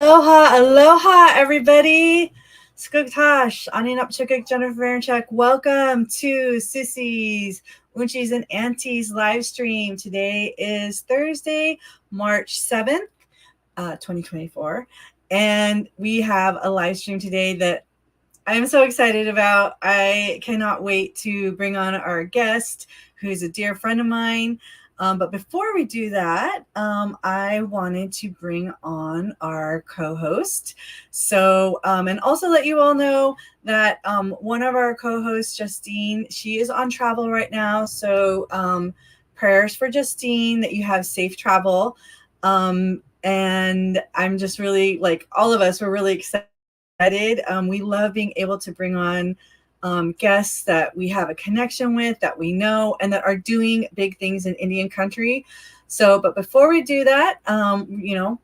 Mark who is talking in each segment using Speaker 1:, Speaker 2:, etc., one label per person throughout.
Speaker 1: Aloha, aloha, everybody. Skugtash, Anin Upchukuk, Jennifer Varenchuk. Welcome to Sissies, Unchies, and Aunties live stream. Today is Thursday, March 7th, 2024. And we have a live stream today that I'm so excited about. I cannot wait to bring on our guest, who's a dear friend of mine. But before we do that, I wanted to bring on our co-host. So, and also let you all know that one of our co-hosts, Justine, she is on travel right now. So prayers for Justine, that you have safe travel. And I'm just really like all of us, we're really excited. We love being able to bring on guests that we have a connection with, that we know, and that are doing big things in Indian country. So, but before we do that,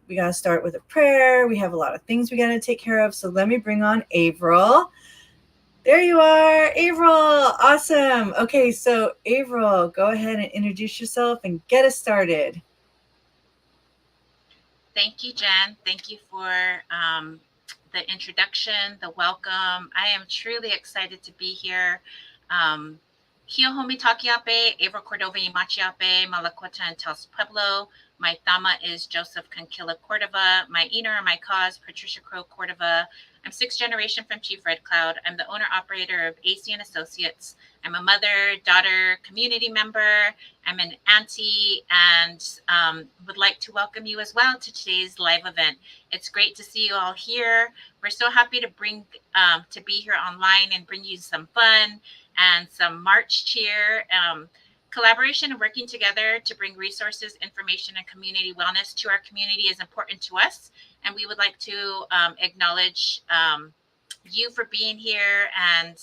Speaker 1: we got to start with a prayer. We have a lot of things we got to take care of. So let me bring on Avril. There you are, Avril. Awesome. Okay, so Avril, go ahead and introduce yourself and get us started.
Speaker 2: Thank you, Jen. Thank you for the introduction, the welcome. I am truly excited to be here. Um, Hio Homi Takiape, Ava Cordova Imachiape, Malakwata and Tel Pueblo. My Thama is Joseph Conquilla Cordova. My Ina or my cause, Patricia Crow Cordova. I'm sixth generation from Chief Red Cloud. I'm the owner operator of AC and Associates. I'm a mother, daughter, community member. I'm an auntie and would like to welcome you as well to today's live event. It's great to see you all here. We're so happy to be here online and bring you some fun and some March cheer. Collaboration and working together to bring resources, information, and community wellness to our community is important to us. And we would like to acknowledge you for being here and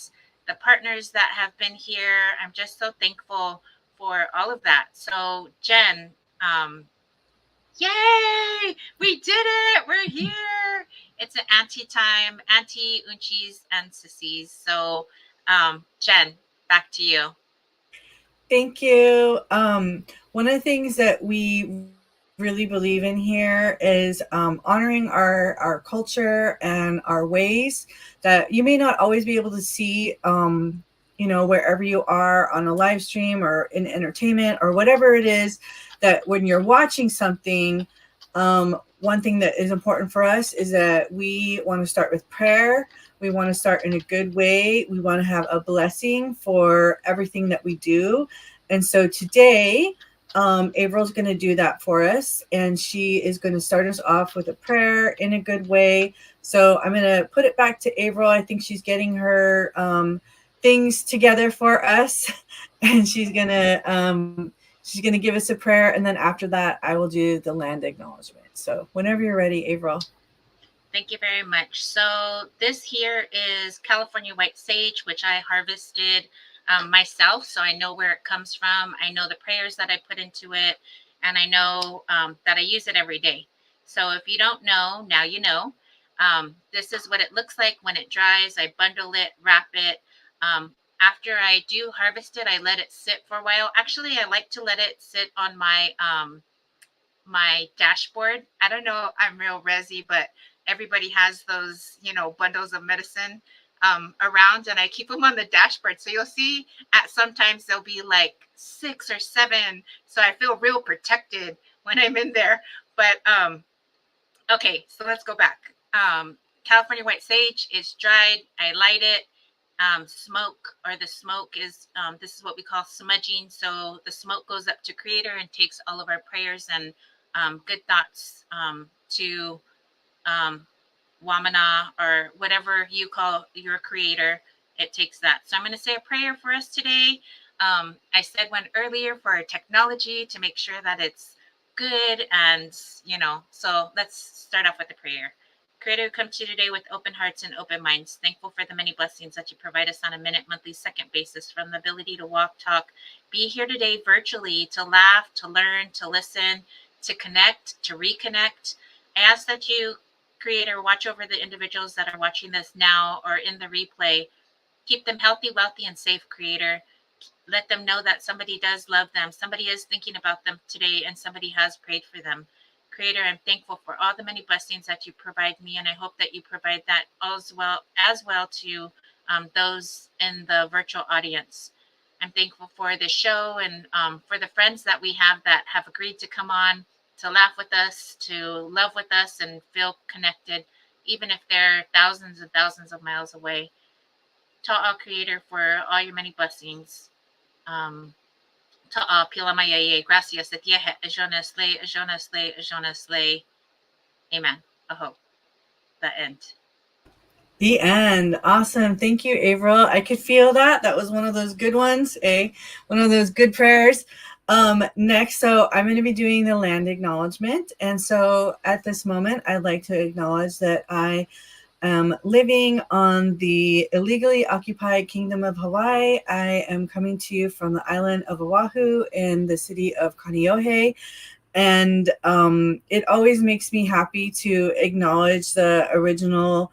Speaker 2: the partners that have been here. I'm just so thankful for all of that. So, Jen, yay! We did it! We're here! It's an auntie time, auntie, unchies, and sissies. So, Jen, back to you.
Speaker 1: Thank you. One of the things that we really believe in here is honoring our culture and our ways that you may not always be able to see, wherever you are on a live stream or in entertainment or whatever it is, that when you're watching something, one thing that is important for us is that we want to start with prayer. We want to start in a good way. We want to have a blessing for everything that we do. And so today, April's going to do that for us, and she is going to start us off with a prayer in a good way. So I'm going to put it back to April. I think she's getting her things together for us, and she's gonna give us a prayer, and then after that, I will do the land acknowledgement. So whenever you're ready, April.
Speaker 2: Thank you very much. So this here is California white sage, which I harvested myself. So I know where it comes from. I know the prayers that I put into it, and I know that I use it every day. So if you don't know, now you know. This is what it looks like when it dries. I bundle it, wrap it. After I do harvest it, I let it sit for a while. Actually, I like to let it sit on my dashboard. I don't know, I'm real resi, but everybody has those, bundles of medicine around, and I keep them on the dashboard. So you'll see at sometimes there'll be like 6 or 7. So I feel real protected when I'm in there. But okay, so let's go back. California white sage is dried. I light it. Smoke, or the smoke is this is what we call smudging. So the smoke goes up to Creator and takes all of our prayers and good thoughts to um, Wamana, or whatever you call your Creator. It takes that. So I'm going to say a prayer for us today. I said one earlier for our technology to make sure that it's good, and so let's start off with the prayer. Creator, we come to you today with open hearts and open minds, thankful for the many blessings that you provide us on a minute, monthly, second basis, from the ability to walk, talk, be here today virtually, to laugh, to learn, to listen, to connect, to reconnect. I ask that you, Creator, watch over the individuals that are watching this now or in the replay. Keep them healthy, wealthy, and safe, Creator. Let them know that somebody does love them, somebody is thinking about them today, and somebody has prayed for them. Creator, I'm thankful for all the many blessings that you provide me, and I hope that you provide that as well to those in the virtual audience. I'm thankful for the show, and for the friends that we have that have agreed to come on to laugh with us, to love with us, and feel connected, even if they're thousands and thousands of miles away. Ta'al, Creator, for all your many blessings. Um, Ta'a pila mayaye, gracias, etiehe, ajona slay, ajona slay, ajona slay. Amen. Aho. The end.
Speaker 1: The end. Awesome. Thank you, April. I could feel that. That was one of those good ones, one of those good prayers. Next, so I'm going to be doing the land acknowledgement. And so at this moment, I'd like to acknowledge that I living on the illegally occupied Kingdom of Hawaii. I am coming to you from the island of Oahu in the city of Kaneohe. And it always makes me happy to acknowledge the original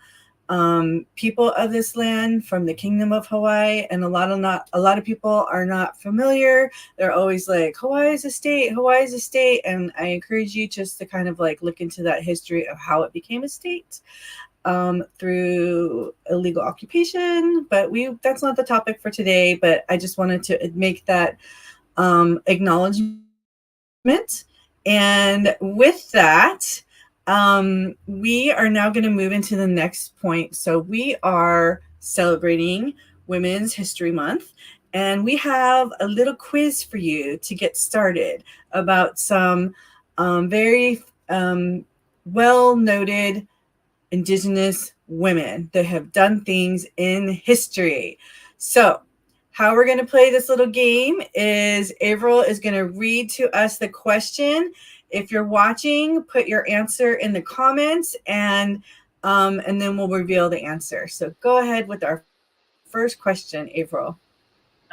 Speaker 1: people of this land from the Kingdom of Hawaii. And a lot of people are not familiar. They're always like, Hawaii is a state, Hawaii is a state. And I encourage you just to kind of like look into that history of how it became a state through illegal occupation. But that's not the topic for today. But I just wanted to make that acknowledgement. And with that, we are now going to move into the next point. So we are celebrating Women's History Month, and we have a little quiz for you to get started about some very well-noted Indigenous women that have done things in history. So how we're going to play this little game is Averill is going to read to us the question. If you're watching, put your answer in the comments, and then we'll reveal the answer. So go ahead with our first question, Averill.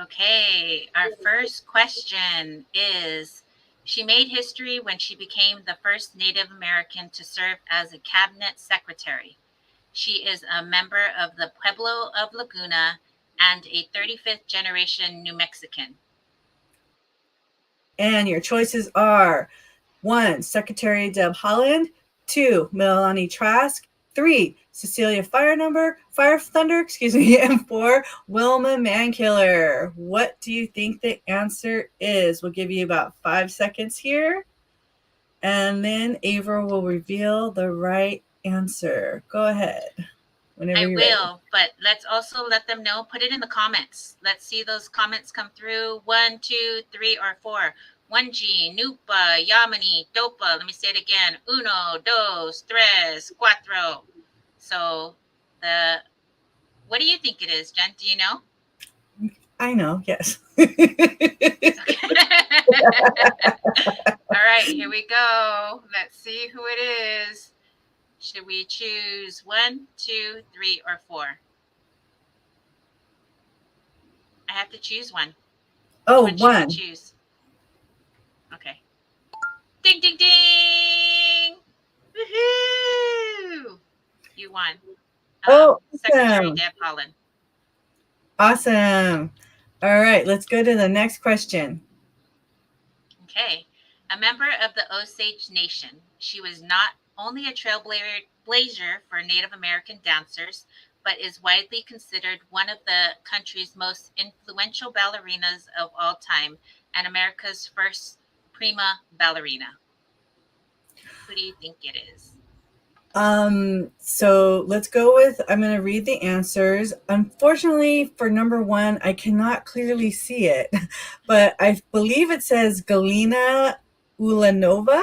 Speaker 2: Okay, our first question is, she made history when she became the first Native American to serve as a cabinet secretary. She is a member of the Pueblo of Laguna and a 35th generation New Mexican.
Speaker 1: And your choices are 1, Secretary Deb Haaland, 2, Melanie Trask, 3, Cecilia Fire Thunder, and 4, Wilma Mankiller. What do you think the answer is? We'll give you about 5 seconds here, and then Ava will reveal the right answer. Go ahead.
Speaker 2: I will, but let's also let them know. Put it in the comments. Let's see those comments come through. 1, 2, 3, or 4. 1G, Nupa, Yamani, Dopa. Let me say it again. 1, 2, 3, 4. So what do you think it is, Jen? Do you know?
Speaker 1: I know, yes.
Speaker 2: All right, here we go. Let's see who it is. Should we choose 1, 2, 3, or 4? I have to choose one.
Speaker 1: Oh,
Speaker 2: Which one should we choose? Okay. Ding, ding, ding! Woohoo! You won. Secretary Deb Haaland.
Speaker 1: Awesome. All right, let's go to the next question.
Speaker 2: Okay. A member of the Osage Nation, she was not only a trailblazer for Native American dancers, but is widely considered one of the country's most influential ballerinas of all time and America's first prima ballerina. Who do you think it is?
Speaker 1: So let's go with, I'm going to read the answers. Unfortunately, for number 1, I cannot clearly see it, but I believe it says Galina Ulanova.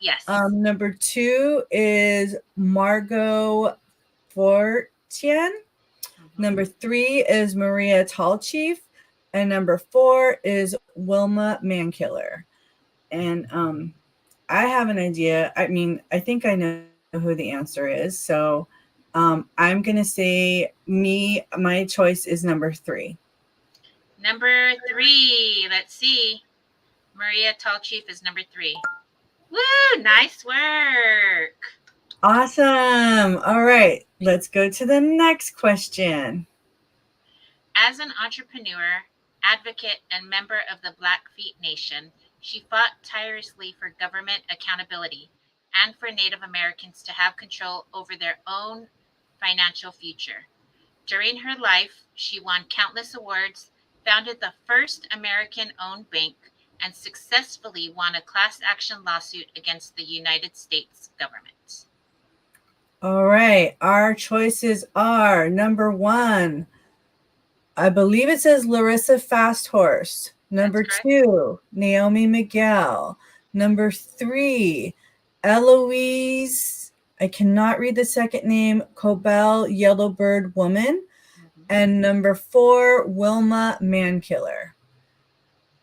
Speaker 2: Yes.
Speaker 1: Number 2 is Margot Fortien. Mm-hmm. Number 3 is Maria Tallchief. And number 4 is Wilma Mankiller. And I have an idea. I mean, I think I know who the answer is. So I'm going to say my choice is number 3.
Speaker 2: Number 3. Let's see. Maria Tallchief is number 3. Woo! Nice work.
Speaker 1: Awesome. All right. Let's go to the next question.
Speaker 2: As an entrepreneur, advocate, and member of the Blackfeet Nation, she fought tirelessly for government accountability and for Native Americans to have control over their own financial future. During her life, she won countless awards, founded the first American-owned bank, and successfully won a class action lawsuit against the United States government.
Speaker 1: All right. Our choices are number 1, I believe it says Larissa Fasthorse. Number 2, Naomi Miguel. Number 3, Eloise, I cannot read the second name, Cobell Yellowbird Woman. Mm-hmm. And number 4, Wilma Mankiller.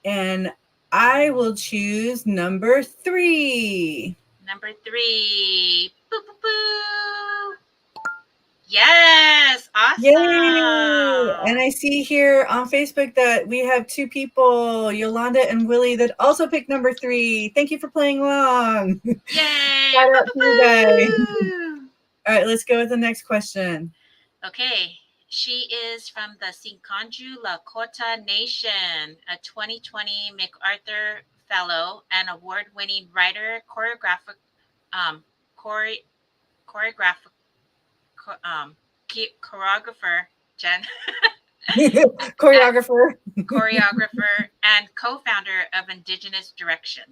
Speaker 1: And I will choose number 3.
Speaker 2: Number 3. Boo, boo, boo. Yes,
Speaker 1: Yay! And
Speaker 2: awesome.
Speaker 1: I see here on Facebook that we have 2 people, Yolanda and Willie, that also picked number 3. Thank you for playing along.
Speaker 2: Yay.
Speaker 1: Shout
Speaker 2: Boo,
Speaker 1: out
Speaker 2: boo,
Speaker 1: to you guys.
Speaker 2: boo.
Speaker 1: All right, let's go with the next question.
Speaker 2: Okay. She is from the Sinkanju Lakota Nation, a 2020 MacArthur Fellow and award-winning writer, um, chore- choreographer, choreographer, Jen,
Speaker 1: Choreographer.
Speaker 2: choreographer, and co-founder of Indigenous Direction,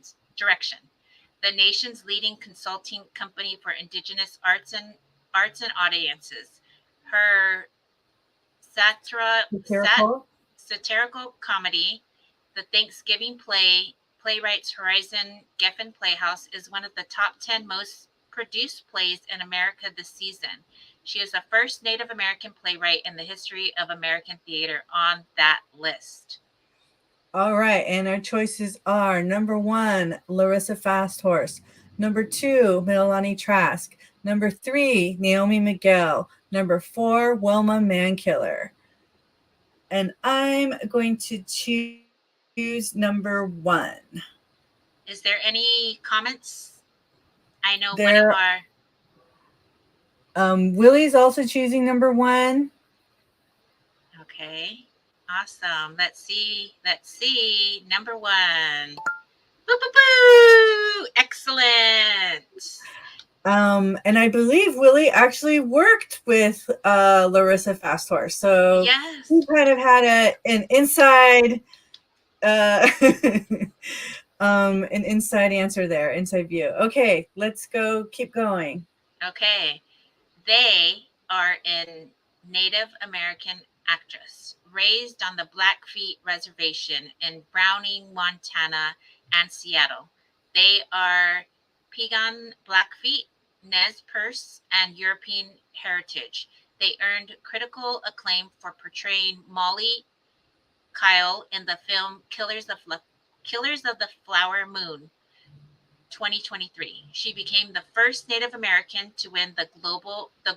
Speaker 2: the nation's leading consulting company for Indigenous arts and audiences. Her
Speaker 1: Satirical.
Speaker 2: satirical comedy, the Thanksgiving play, Playwrights Horizon Geffen Playhouse, is one of the top 10 most produced plays in America this season. She is the first Native American playwright in the history of American theater on that list.
Speaker 1: All right, and our choices are number 1, Larissa Fasthorse. Number 2, Mililani Trask. Number 3, Naomi Miguel. Number 4, Wilma Mankiller. And I'm going to choose number 1.
Speaker 2: Is there any comments? I know one
Speaker 1: There,
Speaker 2: of our.
Speaker 1: Willie's also choosing number 1.
Speaker 2: Okay, awesome. Let's see. Let's see. Number 1. Boo, boo, boo! Excellent.
Speaker 1: And I believe Willie actually worked with Larissa Fasthorse, so
Speaker 2: Yes.
Speaker 1: he kind of had an inside uh, an inside answer there, inside view. Okay, let's go. Keep going.
Speaker 2: Okay. They are a Native American actress raised on the Blackfeet Reservation in Browning, Montana, and Seattle. They are Piegan Blackfeet, Nez Perce, and European heritage. They earned critical acclaim for portraying Molly Kyle in the film Killers of the Flower Moon 2023. She became the first Native American to win the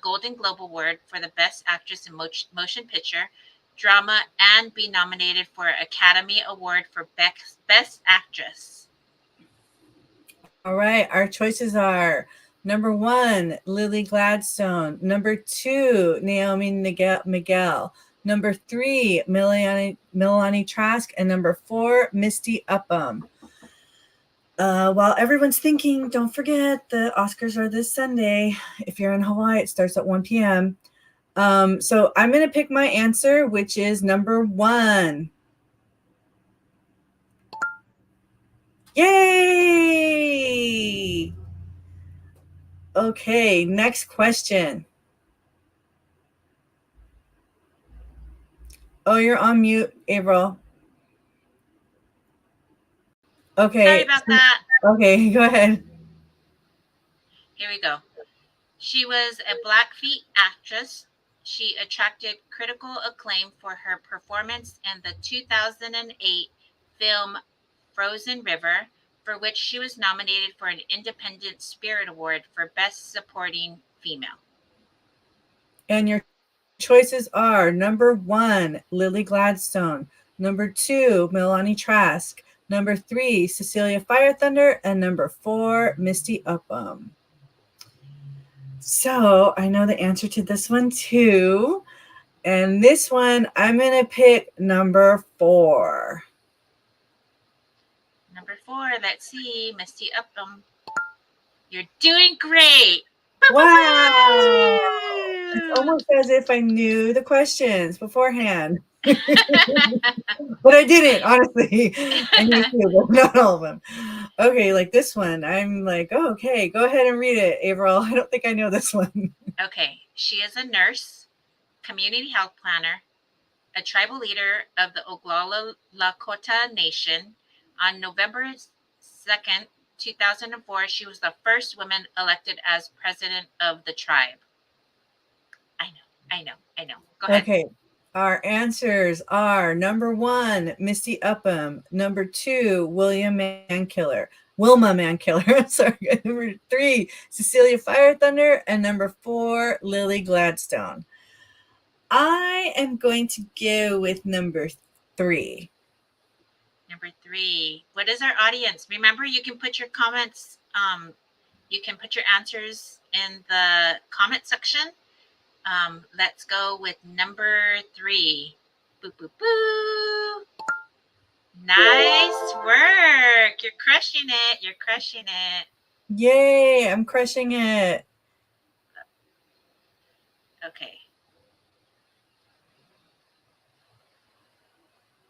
Speaker 2: Golden Globe Award for the Best Actress in Motion Picture Drama and be nominated for Academy Award for Best Actress.
Speaker 1: All right, our choices are number 1, Lily Gladstone. Number 2, Naomi Miguel. Number 3, Mililani Trask. And number 4, Misty Upham. While everyone's thinking, don't forget the Oscars are this Sunday. If you're in Hawaii, it starts at 1 p.m. So I'm going to pick my answer, which is number 1. Yay! Okay, next question. Oh, you're on mute, April.
Speaker 2: Sorry
Speaker 1: Okay.
Speaker 2: about that.
Speaker 1: Okay, go ahead.
Speaker 2: Here we go. She was a Blackfeet actress. She attracted critical acclaim for her performance in the 2008 film Frozen River, for which she was nominated for an Independent Spirit Award for Best Supporting Female.
Speaker 1: And your choices are number 1, Lily Gladstone. Number 2, Milani Trask. Number 3, Cecilia Fire Thunder. And number 4, Misty Upham. So I know the answer to this one too. And this one, I'm going to pick number 4.
Speaker 2: Number 4, let's see, Misty Upham. You're doing great.
Speaker 1: Wow. It's almost as if I knew the questions beforehand. But I didn't, honestly. I knew a few, but not all of them. Okay, like this one, I'm like, oh, okay, go ahead and read it, April. I don't think I know this one.
Speaker 2: Okay, she is a nurse, community health planner, a tribal leader of the Oglala Lakota Nation. On November 2nd, 2004, she was the first woman elected as president of the tribe. I know. Go ahead.
Speaker 1: Okay. Our answers are number 1, Misty Upham. Number 2, William Mankiller. Wilma Mankiller. Sorry. Number 3, Cecilia Fire Thunder. And number 4, Lily Gladstone. I am going to go with number 3.
Speaker 2: Number 3. What is our audience? Remember, you can put your comments, you can put your answers in the comment section. Let's go with number 3. Boo, boo, boo. Nice work. You're crushing it. You're crushing it.
Speaker 1: Yay, I'm crushing it.
Speaker 2: Okay.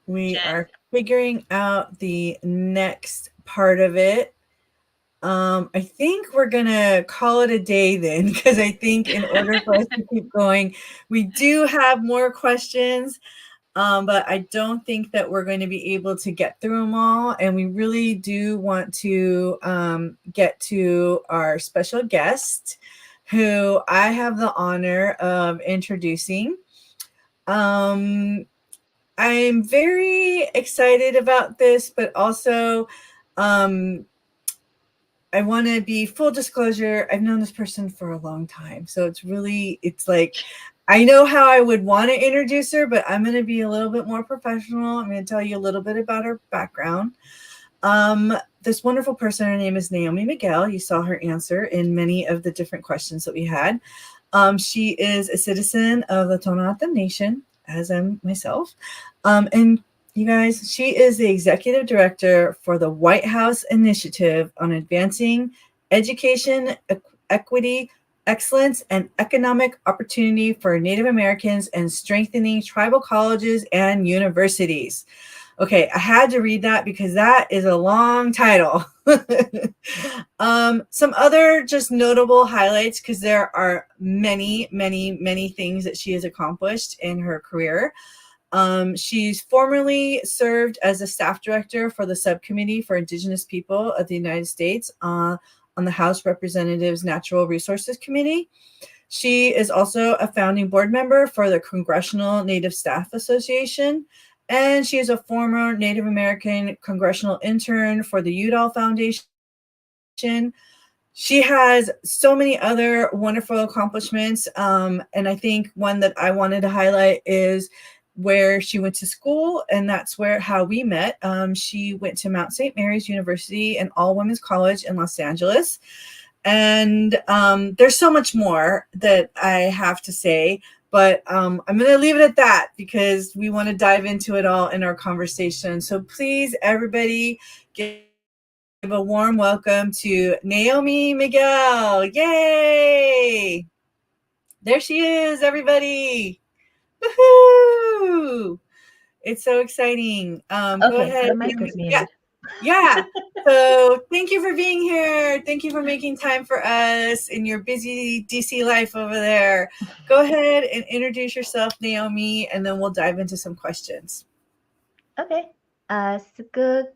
Speaker 1: We
Speaker 2: Jen.
Speaker 1: are figuring out the next part of it. I think we're gonna call it a day then, because I think in order for us to keep going, we do have more questions, but I don't think that we're going to be able to get through them all. And we really do want to get to our special guest, who I have the honor of introducing. I'm very excited about this, but also I want to be full disclosure. I've known this person for a long time. So it's like, I know how I would want to introduce her, but I'm going to be a little bit more professional. I'm going to tell you a little bit about her background. This wonderful person, her name is Naomi Miguel. You saw her answer in many of the different questions that we had. She is a citizen of the Tohono Nation, as am myself. And you guys, she is the executive director for the White House Initiative on Advancing Education, Equity, Excellence, and Economic Opportunity for Native Americans and Strengthening Tribal Colleges and Universities. Okay, I had to read that because that is a long title. Some other just notable highlights, because there are many, many, many things that she has accomplished in her career. She's formerly served as a staff director for the Subcommittee for Indigenous People of the United States on the House Representatives Natural Resources Committee. She is also a founding board member for the Congressional Native Staff Association, and she is a former Native American congressional intern for the Udall Foundation. She has so many other wonderful accomplishments, and I think one that I wanted to highlight is where she went to school, and that's how we met. She went to Mount St. Mary's University, an all-women's college in Los Angeles. And there's so much more that I have to say, but I'm going to leave it at that because we want to dive into it all in our conversation. So please, everybody, give a warm welcome to Naomi Miguel. Yay! There she is, everybody. Woohoo! It's so exciting. Go ahead.
Speaker 3: The mic was muted.
Speaker 1: Yeah. So thank you for being here. Thank you for making time for us in your busy DC life over there. Go ahead and introduce yourself, Naomi, and then we'll dive into some questions.
Speaker 3: Okay. Suguk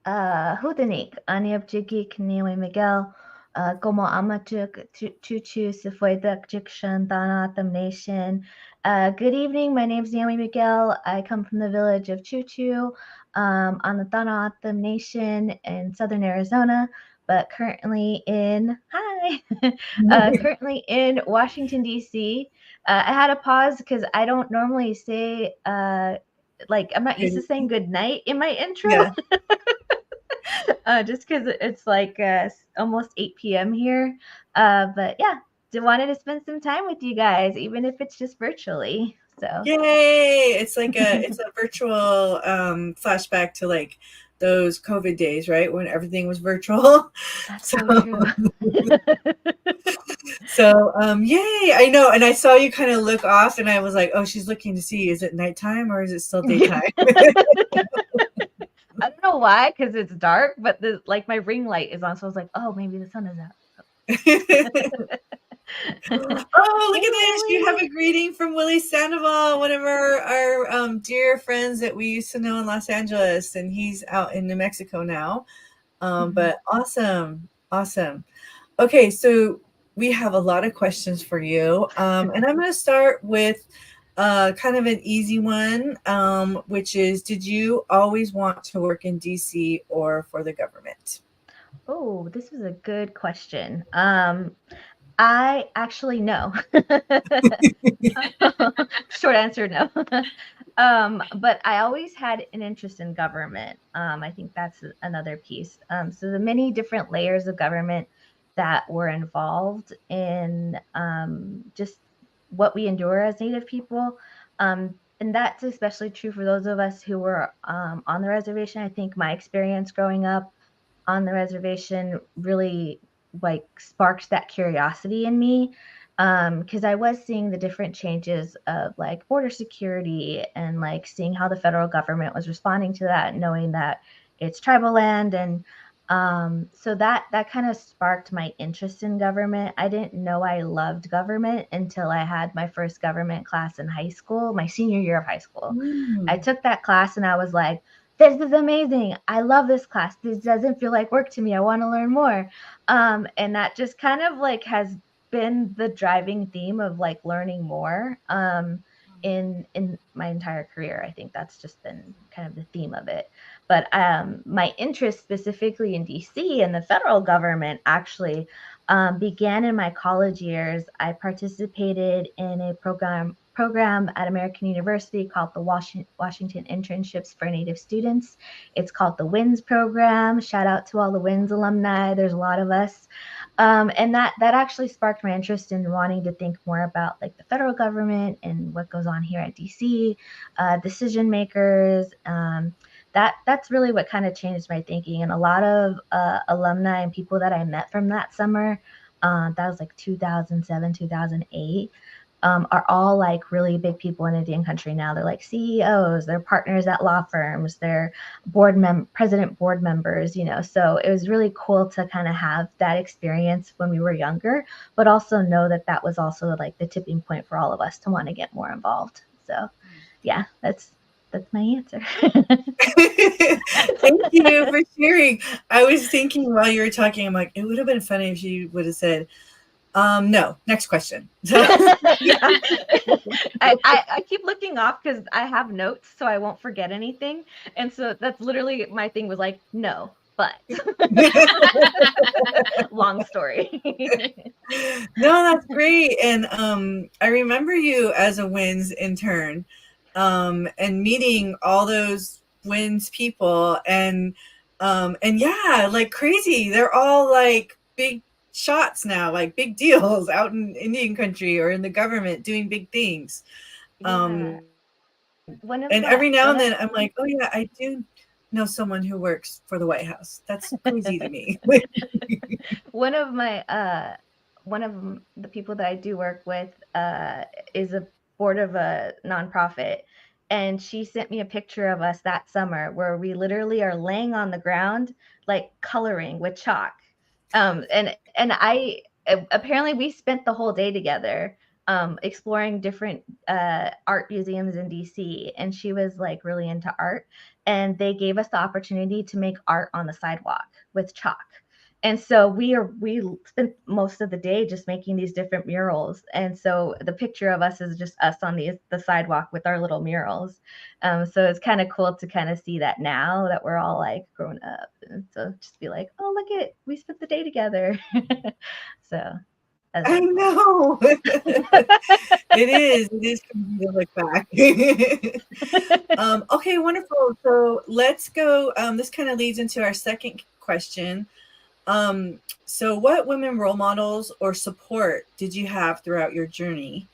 Speaker 3: Hudanik, Aniab Jigik, Naomi Miguel, Gomo Amatuk, Chuchu, Sifoidak, Jikshan, Danatham Nation. Good evening. My name is Naomi Miguel. I come from the village of Chuchu on the Danatham Nation in southern Arizona, but currently in currently in Washington, D.C. I had to pause because I don't normally say like I'm not used to saying good night in my intro. Yeah. Just because it's like almost 8 p.m. here. But yeah, wanted to spend some time with you guys, even if it's just virtually. So
Speaker 1: yay! It's like it's a virtual flashback to like those COVID days, right? When everything was virtual.
Speaker 3: That's so true.
Speaker 1: So yay! I know, and I saw you kind of look off, and I was like, oh, she's looking to see, is it nighttime or is it still daytime?
Speaker 3: I don't know why, because it's dark, but like my ring light is on, so I was like, oh, maybe the sun is out.
Speaker 1: Oh, look at this. You have a greeting from Willie Sandoval, one of our dear friends that we used to know in Los Angeles, and he's out in New Mexico now. But awesome. Okay, so we have a lot of questions for you. And I'm going to start with kind of an easy one, which is, did you always want to work in DC or for the government?
Speaker 3: Oh, this is a good question. I actually no. Short answer, no. But I always had an interest in government. I think that's another piece. So the many different layers of government that were involved in just what we endure as Native people. And that's especially true for those of us who were on the reservation. I think my experience growing up on the reservation really like sparked that curiosity in me, because I was seeing the different changes of like border security and like seeing how the federal government was responding to that, knowing that it's tribal land. And so that kind of sparked my interest in government. I didn't know I loved government until I had my first government class in high school, my senior year of high school. I
Speaker 1: Mm.
Speaker 3: took that class and I was like, this is amazing. I love this class. This doesn't feel like work to me. I want to learn more. And that just kind of like has been the driving theme of like learning more in my entire career. I think that's just been kind of the theme of it. But my interest specifically in DC and the federal government actually began in my college years. I participated in a program at American University called the Washington Internships for Native Students. It's called the WINS program. Shout out to all the WINS alumni. There's a lot of us. And that actually sparked my interest in wanting to think more about like the federal government and what goes on here at DC, decision makers. That's really what kind of changed my thinking. And a lot of alumni and people that I met from that summer, that was like 2007, 2008, are all like really big people in Indian country now. They're like CEOs, they're partners at law firms, they're president board members, you know. So it was really cool to kind of have that experience when we were younger, but also know that that was also like the tipping point for all of us to want to get more involved. So yeah, that's my answer.
Speaker 1: Thank you for sharing. I was thinking while you were talking, I'm like, it would have been funny if you would have said, no, next question. So
Speaker 3: Yeah. I keep looking off because I have notes so I won't forget anything. And so that's literally my thing was like, no, but long story.
Speaker 1: no, that's great. And I remember you as a WINS intern, and meeting all those WINS people, and yeah, like crazy. They're all like big shots now, like big deals out in Indian country or in the government doing big things.
Speaker 3: Yeah.
Speaker 1: And every now and then I'm like, oh yeah, I do know someone who works for the White House. That's crazy to me.
Speaker 3: one of my one of the people that I do work with is a board of a nonprofit, and she sent me a picture of us that summer where we literally are laying on the ground like coloring with chalk. And I apparently we spent the whole day together exploring different art museums in DC, and she was like really into art, and they gave us the opportunity to make art on the sidewalk with chalk. And so we spent most of the day just making these different murals. And so the picture of us is just us on the sidewalk with our little murals. So it's kind of cool to kind of see that now that we're all like grown up, and so just be like, oh, look at, we spent the day together. So that's
Speaker 1: I
Speaker 3: really cool.
Speaker 1: know. It is crazy to look back. Okay, wonderful. So let's go. This kind of leads into our second question. So what women role models or support did you have throughout your journey?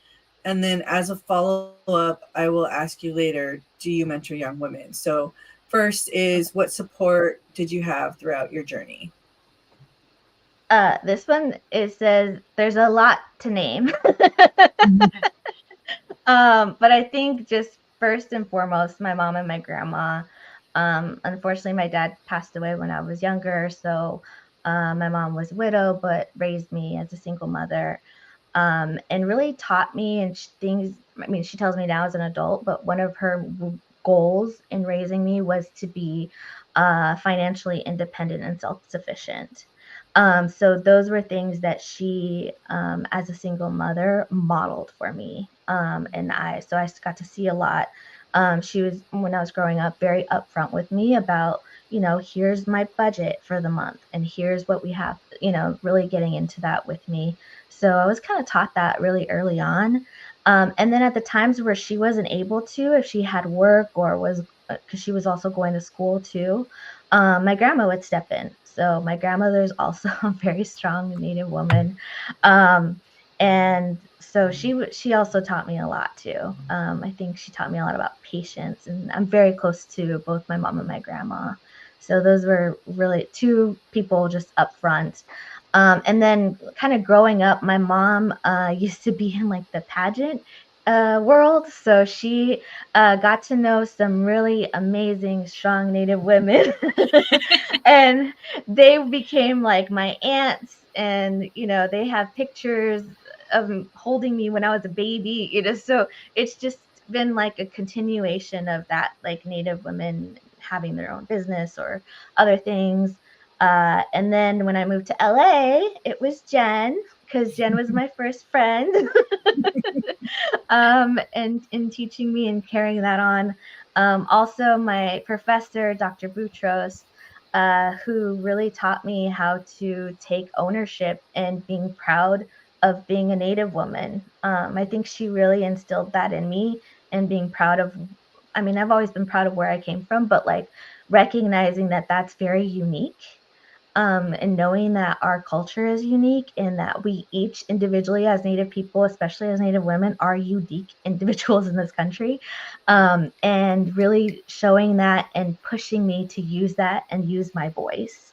Speaker 1: And then as a follow-up, I will ask you later, do you mentor young women? So first is, what support did you have throughout your journey?
Speaker 3: This one, it says there's a lot to name. But I think just first and foremost, my mom and my grandma. Unfortunately, my dad passed away when I was younger, so my mom was a widow but raised me as a single mother, and really taught me and things. I mean, she tells me now as an adult, but one of her goals in raising me was to be financially independent and self-sufficient. So those were things that she, as a single mother, modeled for me. So I got to see a lot. She was, when I was growing up, very upfront with me about, here's my budget for the month and here's what we have, really getting into that with me. So I was kind of taught that really early on. And then at the times where she wasn't able to, if she had work or was, because she was also going to school too, my grandma would step in. So my grandmother is also a very strong Native woman. And so she also taught me a lot too. I think she taught me a lot about patience, and I'm very close to both my mom and my grandma. So those were really two people just up front. And then kind of growing up, my mom used to be in like the pageant world. So she got to know some really amazing, strong Native women. And they became like my aunts. And, they have pictures of holding me when I was a baby, so it's just been like a continuation of that, like Native women having their own business or other things. And then when I moved to LA, it was Jen, because Jen was my first friend. And in teaching me and carrying that on. Also, my professor, Dr. Boutros, who really taught me how to take ownership and being proud of being a Native woman. I think she really instilled that in me, and being proud of, I mean, I've always been proud of where I came from, but like recognizing that that's very unique, and knowing that our culture is unique and that we each individually as Native people, especially as Native women, are unique individuals in this country, and really showing that and pushing me to use that and use my voice.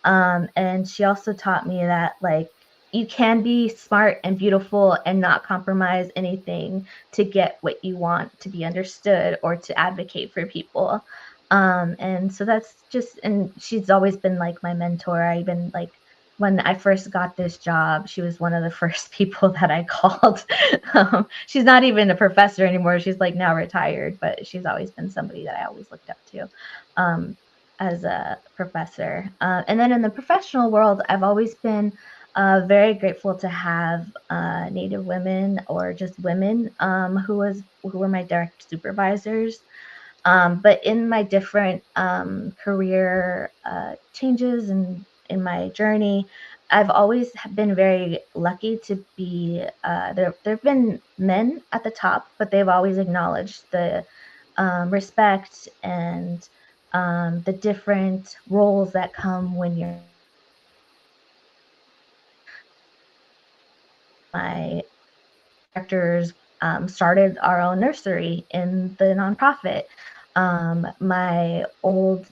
Speaker 3: And she also taught me that, like, you can be smart and beautiful and not compromise anything to get what you want, to be understood or to advocate for people. And so that's just, and she's always been like my mentor. I even, like, when I first got this job, she was one of the first people that I called. She's not even a professor anymore. She's like now retired, but she's always been somebody that I always looked up to, as a professor. And then in the professional world, I've always been very grateful to have Native women or just women, who were my direct supervisors. But in my different career changes and in my journey, I've always been very lucky to be there. There have been men at the top, but they've always acknowledged the respect and the different roles that come when you're my directors started our own nursery in the nonprofit. My old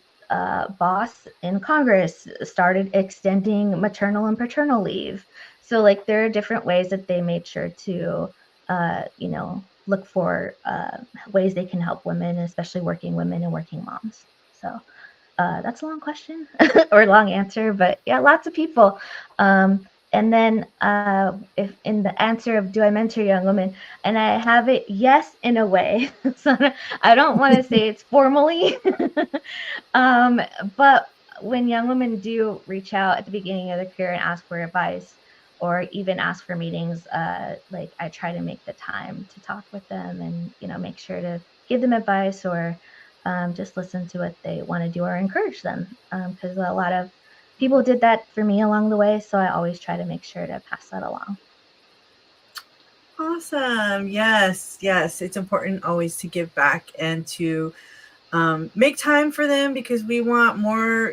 Speaker 3: boss in Congress started extending maternal and paternal leave. So, like, there are different ways that they made sure to, look for ways they can help women, especially working women and working moms. So, that's a long question or long answer, but yeah, lots of people. And then if in the answer of do I mentor young women, and I have it, yes, in a way. So I don't want to say it's formally, um, but when young women do reach out at the beginning of their career and ask for advice or even ask for meetings, like, I try to make the time to talk with them and, make sure to give them advice or just listen to what they want to do or encourage them. Because a lot of people did that for me along the way. So I always try to make sure to pass that along.
Speaker 1: Awesome. Yes, yes. It's important always to give back and to make time for them, because we want more,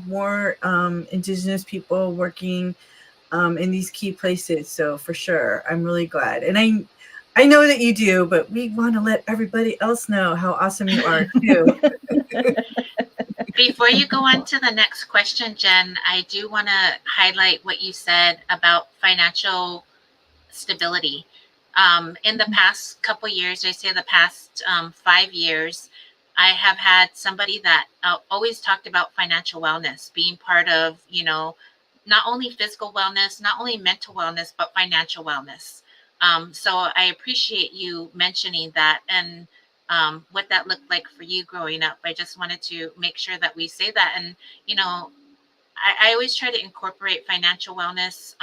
Speaker 1: more Indigenous people working in these key places. So for sure, I'm really glad. And I know that you do, but we want to let everybody else know how awesome you are too.
Speaker 2: Before you go on to the next question, Jen, I do want to highlight what you said about financial stability. In the past couple years, I say the past 5 years, I have had somebody that always talked about financial wellness being part of, not only physical wellness, not only mental wellness, but financial wellness. So I appreciate you mentioning that and what that looked like for you growing up. I just wanted to make sure that we say that. And, you know, I always try to incorporate financial wellness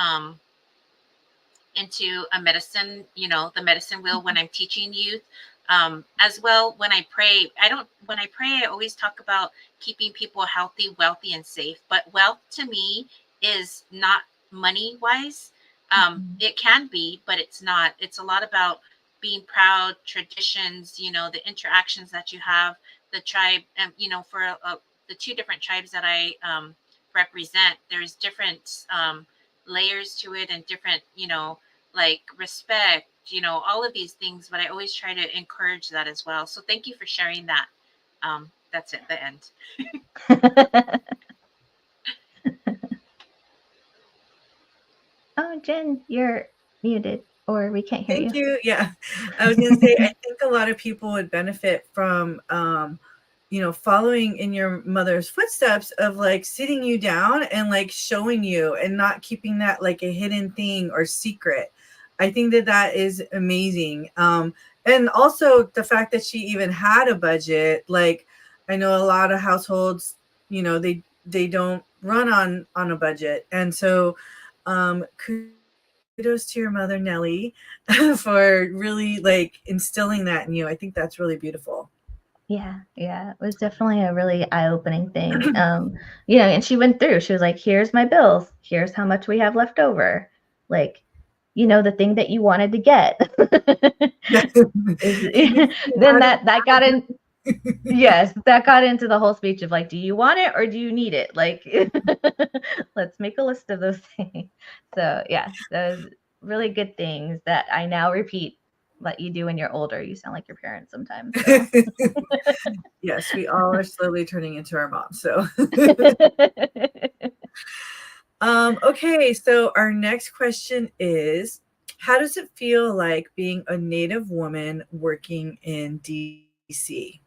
Speaker 2: into a medicine, the medicine wheel when I'm teaching youth. As well, when I pray, I always talk about keeping people healthy, wealthy, and safe. But wealth to me is not money wise. It can be, but it's not. It's a lot about being proud, traditions, the interactions that you have, the tribe, and, for the two different tribes that I represent, there's different layers to it and different, like respect, all of these things, but I always try to encourage that as well. So thank you for sharing that. That's it, the end.
Speaker 3: Oh, Jen, you're muted, or we can't hear
Speaker 1: Thank
Speaker 3: you.
Speaker 1: you. Yeah. I was going to say, I think a lot of people would benefit from, following in your mother's footsteps of like sitting you down and like showing you and not keeping that like a hidden thing or secret. I think that that is amazing. And also the fact that she even had a budget, like I know a lot of households, they don't run on a budget. And so kudos to your mother Nellie for really like instilling that in you. I think that's really beautiful.
Speaker 3: Yeah, it was definitely a really eye-opening thing. And she went through. She was like, "Here's my bills. Here's how much we have left over." Like, the thing that you wanted to get. Then that got in. Yes, that got into the whole speech of like, do you want it or do you need it? Like, let's make a list of those things. So yeah, those really good things that I now repeat. Let you do when you're older. You sound like your parents sometimes. So.
Speaker 1: Yes, we all are slowly turning into our moms. So, okay. So our next question is, how does it feel like being a Native woman working in DC?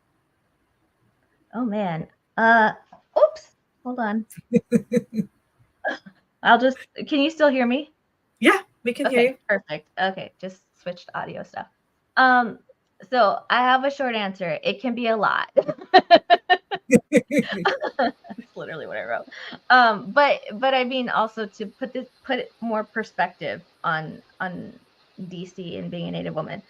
Speaker 3: Oh man. Oops. Hold on. Can you still hear me?
Speaker 1: Yeah, we can hear
Speaker 3: Okay,
Speaker 1: you.
Speaker 3: perfect. Okay, just switched audio stuff. Um, so I have a short answer. It can be a lot. That's literally what I wrote. But I mean also to put it more perspective on DC and being a Native woman.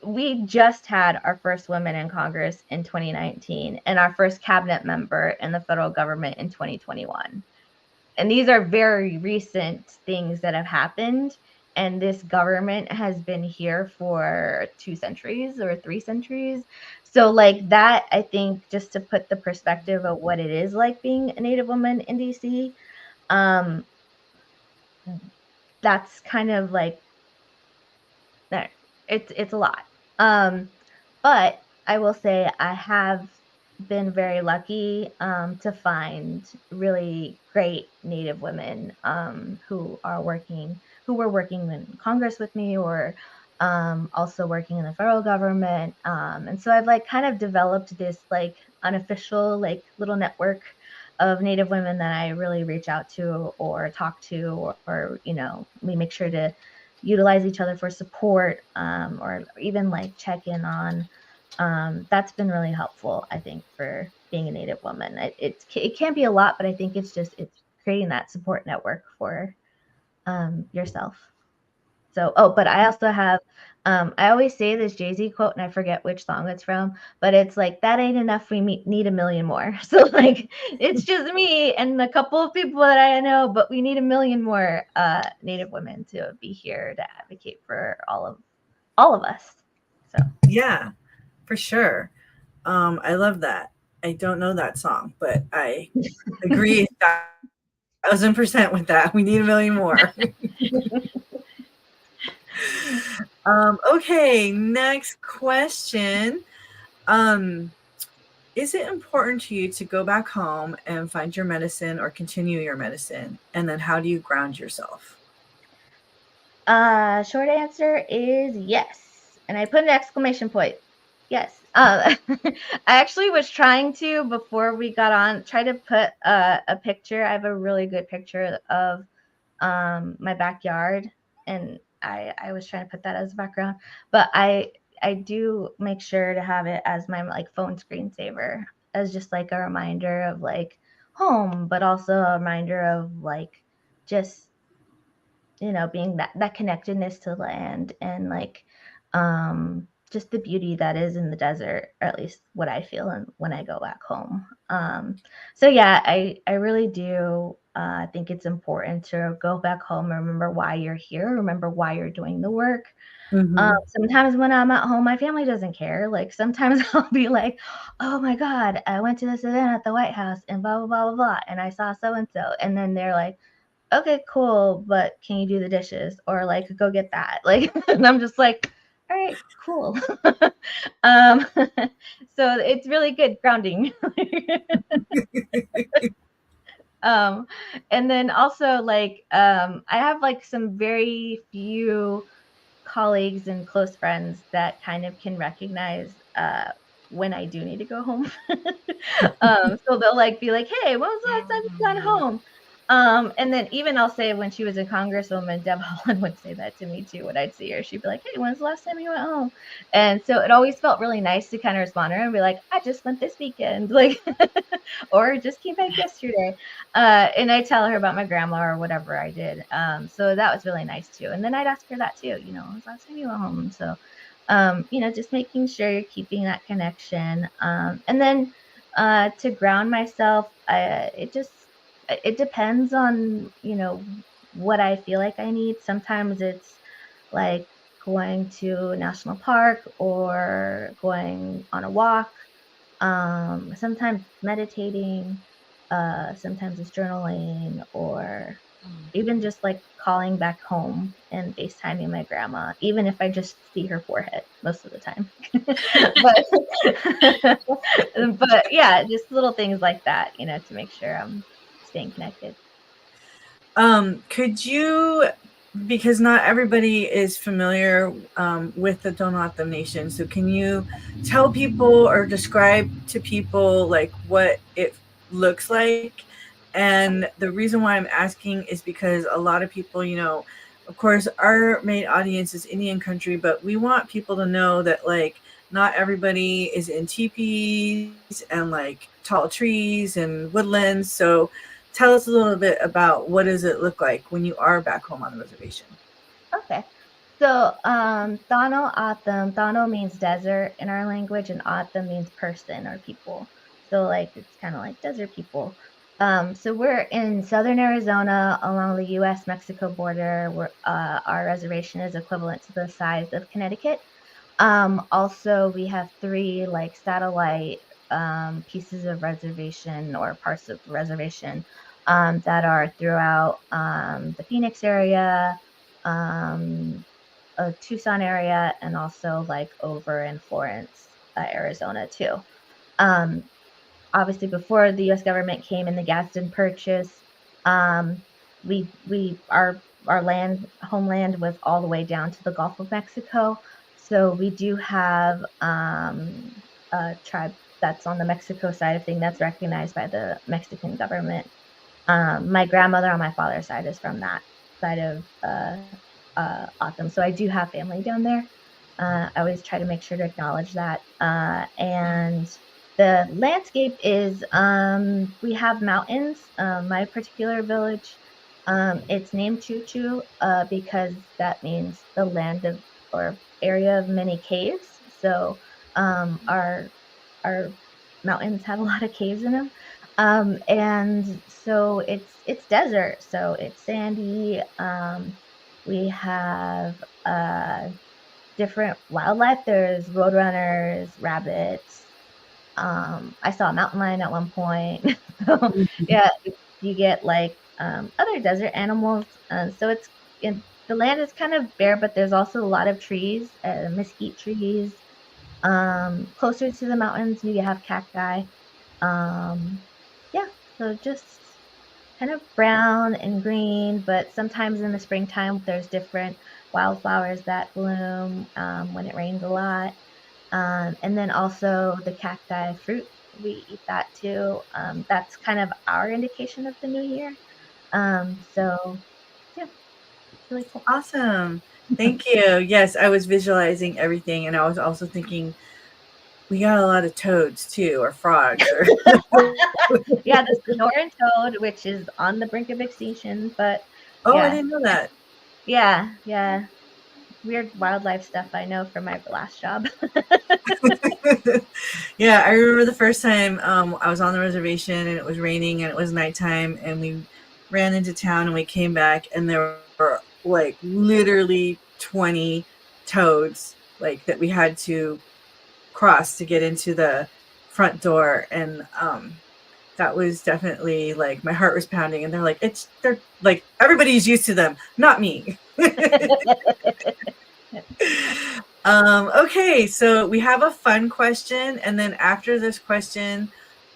Speaker 3: We just had our first women in Congress in 2019 and our first cabinet member in the federal government in 2021. And these are very recent things that have happened. And this government has been here for 2 centuries or 3 centuries. So, like that, I think, just to put the perspective of what it is like being a Native woman in DC, um, that's kind of like it's a lot. Um, but I will say I have been very lucky to find really great Native women who were working in Congress with me or also working in the federal government. And so I've like kind of developed this like unofficial like little network of Native women that I really reach out to or talk to, or we make sure to utilize each other for support or even like check in on. That's been really helpful, I think, for being a Native woman. It can be a lot, but I think it's creating that support network for yourself. So, but I also have, I always say this Jay-Z quote, and I forget which song it's from, but it's like, that ain't enough. We need a million more. So, like, it's just me and a couple of people that I know, but we need a million more Native women to be here to advocate for all of us. So,
Speaker 1: Yeah, for sure. I love that. I don't know that song, but I agree 1,000% with that. We need a million more. Okay, next question. Um, is it important to you to go back home and find your medicine or continue your medicine? And then how do you ground yourself?
Speaker 3: short answer is yes. And I put an exclamation point. Yes. I actually was trying to, before we got on, try to put a picture. I have a really good picture of my backyard, and I was trying to put that as a background. But I do make sure to have it as my like phone screensaver, as just like a reminder of like home, but also a reminder of like just being that connectedness to land and like just the beauty that is in the desert, or at least what I feel when I go back home. So yeah, I really do think it's important to go back home and remember why you're here, remember why you're doing the work. Sometimes when I'm at home, my family doesn't care. Like sometimes I'll be like, oh my God, I went to this event at the White House and blah, blah, blah, blah, blah. And I saw so-and-so. And then they're like, okay, cool, but can you do the dishes? Or like, go get that. Like, and I'm just like, all right, cool. um, so it's really good grounding. And then also like, I have like some very few colleagues and close friends that kind of can recognize when I do need to go home. So they'll like be like, "Hey, when was the last time you got home?" And then even I'll say when she was a congresswoman, Deb Haaland would say that to me too when I'd see her. She'd be like, "Hey, when's the last time you went home?" And so it always felt really nice to kind of respond to her and be like, "I just went this weekend," like, or just came back yesterday. And I tell her about my grandma or whatever I did. So that was really nice too. And then I'd ask her that too, when's the last time you went home? So, just making sure you're keeping that connection. And then to ground myself, it depends on, what I feel like I need. Sometimes it's like going to a national park or going on a walk. Sometimes meditating, sometimes it's journaling, or even just like calling back home and FaceTiming my grandma, even if I just see her forehead most of the time. but yeah, just little things like that, to make sure I'm staying connected.
Speaker 1: Could you, because not everybody is familiar with the Donatham Nation, so can you tell people or describe to people like what it looks like? And the reason why I'm asking is because a lot of people, of course, our main audience is Indian country, but we want people to know that like not everybody is in teepees and like tall trees and woodlands. So tell us a little bit about what does it look like when you are back home on the reservation.
Speaker 3: Okay. So, Thano Atham, Thano means desert in our language, and Atham means person or people. So, like, it's kind of like desert people. So we're in southern Arizona along the U.S.-Mexico border. Our reservation is equivalent to the size of Connecticut. Also, we have 3 like satellite pieces of reservation or parts of reservation that are throughout the Phoenix area, Tucson area, and also like over in Florence, Arizona too. Obviously, before the U.S. government came in the Gadsden Purchase, our homeland was all the way down to the Gulf of Mexico. So we do have a tribe that's on the Mexico side of thing that's recognized by the Mexican government. My grandmother on my father's side is from that side of Autumn. So I do have family down there. I always try to make sure to acknowledge that. And the landscape is, we have mountains. My particular village, it's named Choo Choo because that means the land of or area of many caves. So our mountains have a lot of caves in them. And so it's desert, so it's sandy. We have different wildlife. There's roadrunners, rabbits. I saw a mountain lion at one point. So yeah, you get like other desert animals. So the land is kind of bare, but there's also a lot of trees, mesquite trees. Closer to the mountains, you have cacti. Yeah, so just kind of brown and green, but sometimes in the springtime there's different wildflowers that bloom when it rains a lot. And then also the cacti fruit, we eat that too. That's kind of our indication of the new year. So yeah, it's really cool.
Speaker 1: Awesome. Thank you. Yes, I was visualizing everything, and I was also thinking we got a lot of toads too, or frogs.
Speaker 3: Yeah, the Sonoran toad, which is on the brink of extinction, but
Speaker 1: Oh, I
Speaker 3: yeah,
Speaker 1: didn't know that.
Speaker 3: Yeah. Weird wildlife stuff I know from my last job.
Speaker 1: Yeah, I remember the first time I was on the reservation and it was raining and it was nighttime and we ran into town and we came back and there were like literally 20 toads like that we had to cross to get into the front door and that was definitely like my heart was pounding and they're like everybody's used to them, not me. Okay, so we have a fun question, and then after this question,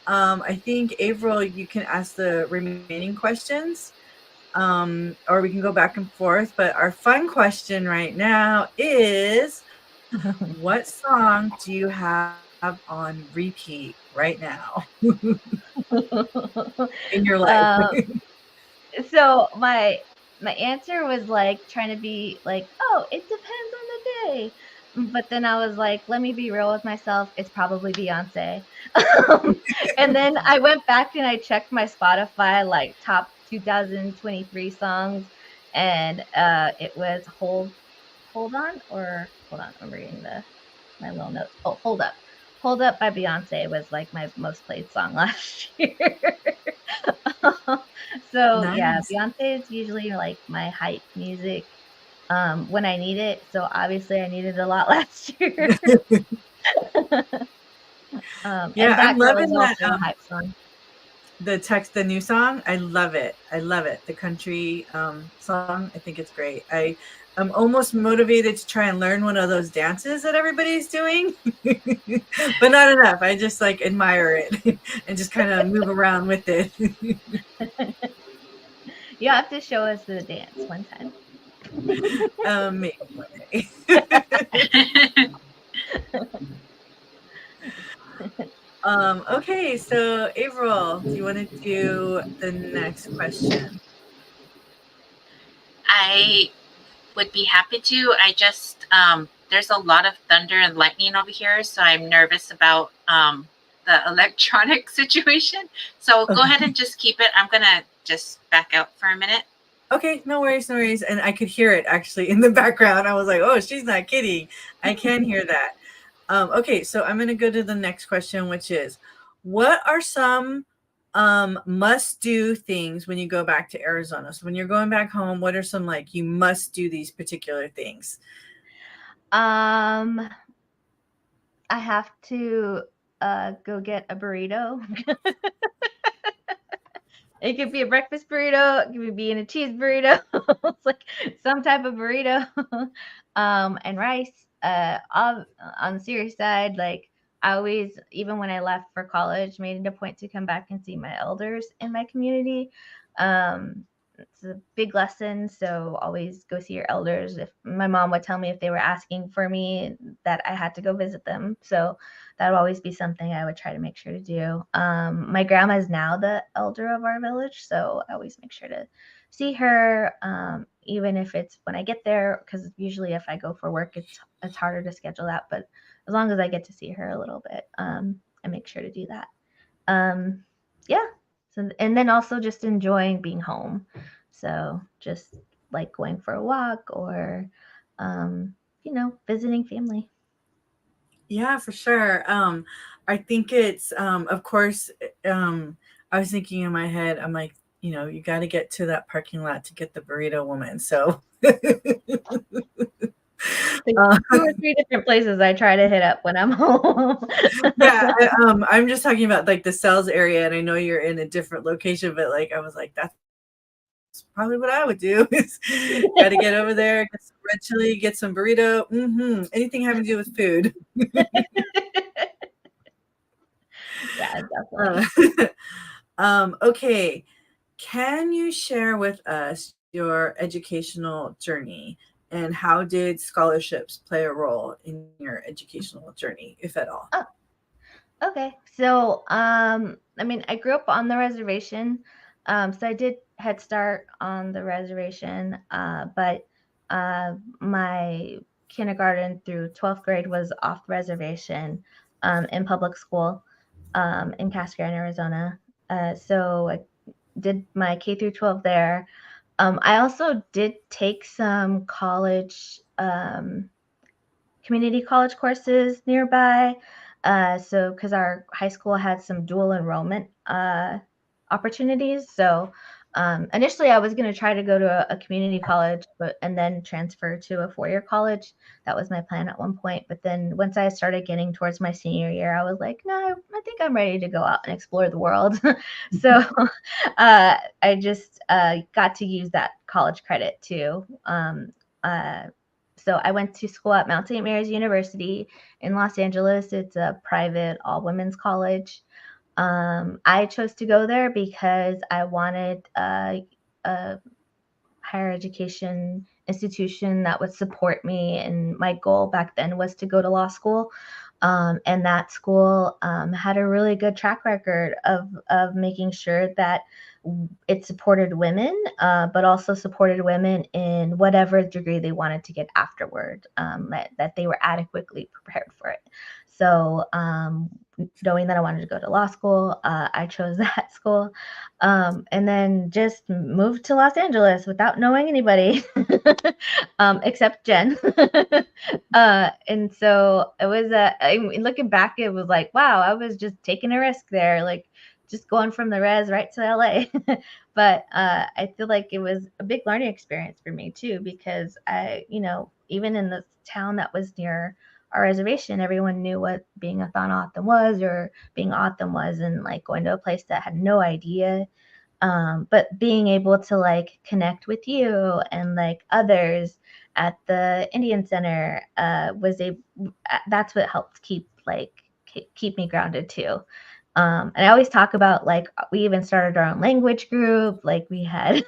Speaker 1: I think April, you can ask the remaining questions, or we can go back and forth. But our fun question right now is, what song do you have on repeat right now in your life?
Speaker 3: um, so my answer was like trying to be like, oh, it depends on the day. But then I was like, let me be real with myself. It's probably Beyonce. And then I went back and I checked my Spotify like top 2023 songs, and it was hold on. I'm reading my little notes. Oh, Hold Up by Beyonce was like my most played song last year. So yeah,
Speaker 1: Nice.
Speaker 3: Beyonce is usually like my hype music when I need it. So obviously I needed a lot last year.
Speaker 1: Yeah,
Speaker 3: And
Speaker 1: I'm
Speaker 3: That Girl is
Speaker 1: loving that.
Speaker 3: also a hype song.
Speaker 1: The new song, I love it. I love it. The country song, I think it's great. I'm almost motivated to try and learn one of those dances that everybody's doing, but not enough. I just like admire it and just kind of move around with it.
Speaker 3: You have to show us the dance one time.
Speaker 1: Maybe one day. Okay, so April, do you want to do the next question?
Speaker 2: I would be happy to. I just there's a lot of thunder and lightning over here, so I'm nervous about the electronic situation. So go ahead
Speaker 1: Okay.
Speaker 2: and just keep it. I'm gonna just back out for a minute.
Speaker 1: Okay, no worries, no worries. And I could hear it actually in the background. I was like, oh, she's not kidding. I can hear that. Okay, so I'm going to go to the next question, which is, what are some must do things when you go back to Arizona? So when you're going back home, what are some like you must do these particular things?
Speaker 3: Um, I have to go get a burrito. It could be a breakfast burrito. It could be in a cheese burrito. It's like some type of burrito, and rice. On the serious side, like I always, even when I left for college, made it a point to come back and see my elders in my community. It's a big lesson, so always go see your elders. If my mom would tell me if they were asking for me, that I had to go visit them, so that would always be something I would try to make sure to do. My grandma is now the elder of our village, so I always make sure to see her, even if it's when I get there, because usually if I go for work, it's harder to schedule that. But as long as I get to see her a little bit, I make sure to do that. Um, yeah. So, and then also just enjoying being home. So just like going for a walk or, visiting family.
Speaker 1: Yeah, for sure. I think it's, of course, I was thinking in my head, I'm like, you got to get to that parking lot to get the burrito woman. So,
Speaker 3: There's
Speaker 1: uh,
Speaker 3: 2 or 3 different places I try to hit up when I'm home.
Speaker 1: yeah, I'm just talking about like the sales area, and I know you're in a different location, but like, I was like, that's probably what I would do is got to get over there, get some red chili, get some burrito, anything having to do with food.
Speaker 3: Yeah,
Speaker 1: Uh,
Speaker 3: definitely.
Speaker 1: okay. Can you share with us your educational journey and how did scholarships play a role in your educational journey, if at all?
Speaker 3: Oh, okay. So, I mean, I grew up on the reservation. So I did Head Start on the reservation, but my kindergarten through 12th grade was off the reservation, in public school, in Cascade, Arizona. So I did my K through 12 there. I also did take some college, community college courses nearby. So, because our high school had some dual enrollment opportunities. So, initially, I was going to try to go to a community college, and then transfer to a four-year college. That was my plan at one point. But then once I started getting towards my senior year, I was like, no, I think I'm ready to go out and explore the world. So, I just got to use that college credit too. So I went to school at Mount St. Mary's University in Los Angeles. It's a private all women's college. I chose to go there because I wanted a higher education institution that would support me. And my goal back then was to go to law school. And that school had a really good track record of making sure that it supported women, but also supported women in whatever degree they wanted to get afterward, that they were adequately prepared for it. So, knowing that I wanted to go to law school, I chose that school, and then just moved to Los Angeles without knowing anybody, except Jen. And so it was, looking back, it was like, wow, I was just taking a risk there, like just going from the res right to LA. But I feel like it was a big learning experience for me too, because even in the town that was near our reservation, everyone knew what being a Thon Autumn was, or being Autumn was, and like going to a place that had no idea. But being able to like connect with you and like others at the Indian Center that's what helped keep me grounded too. And I always talk about, like, we even started our own language group. Like, we had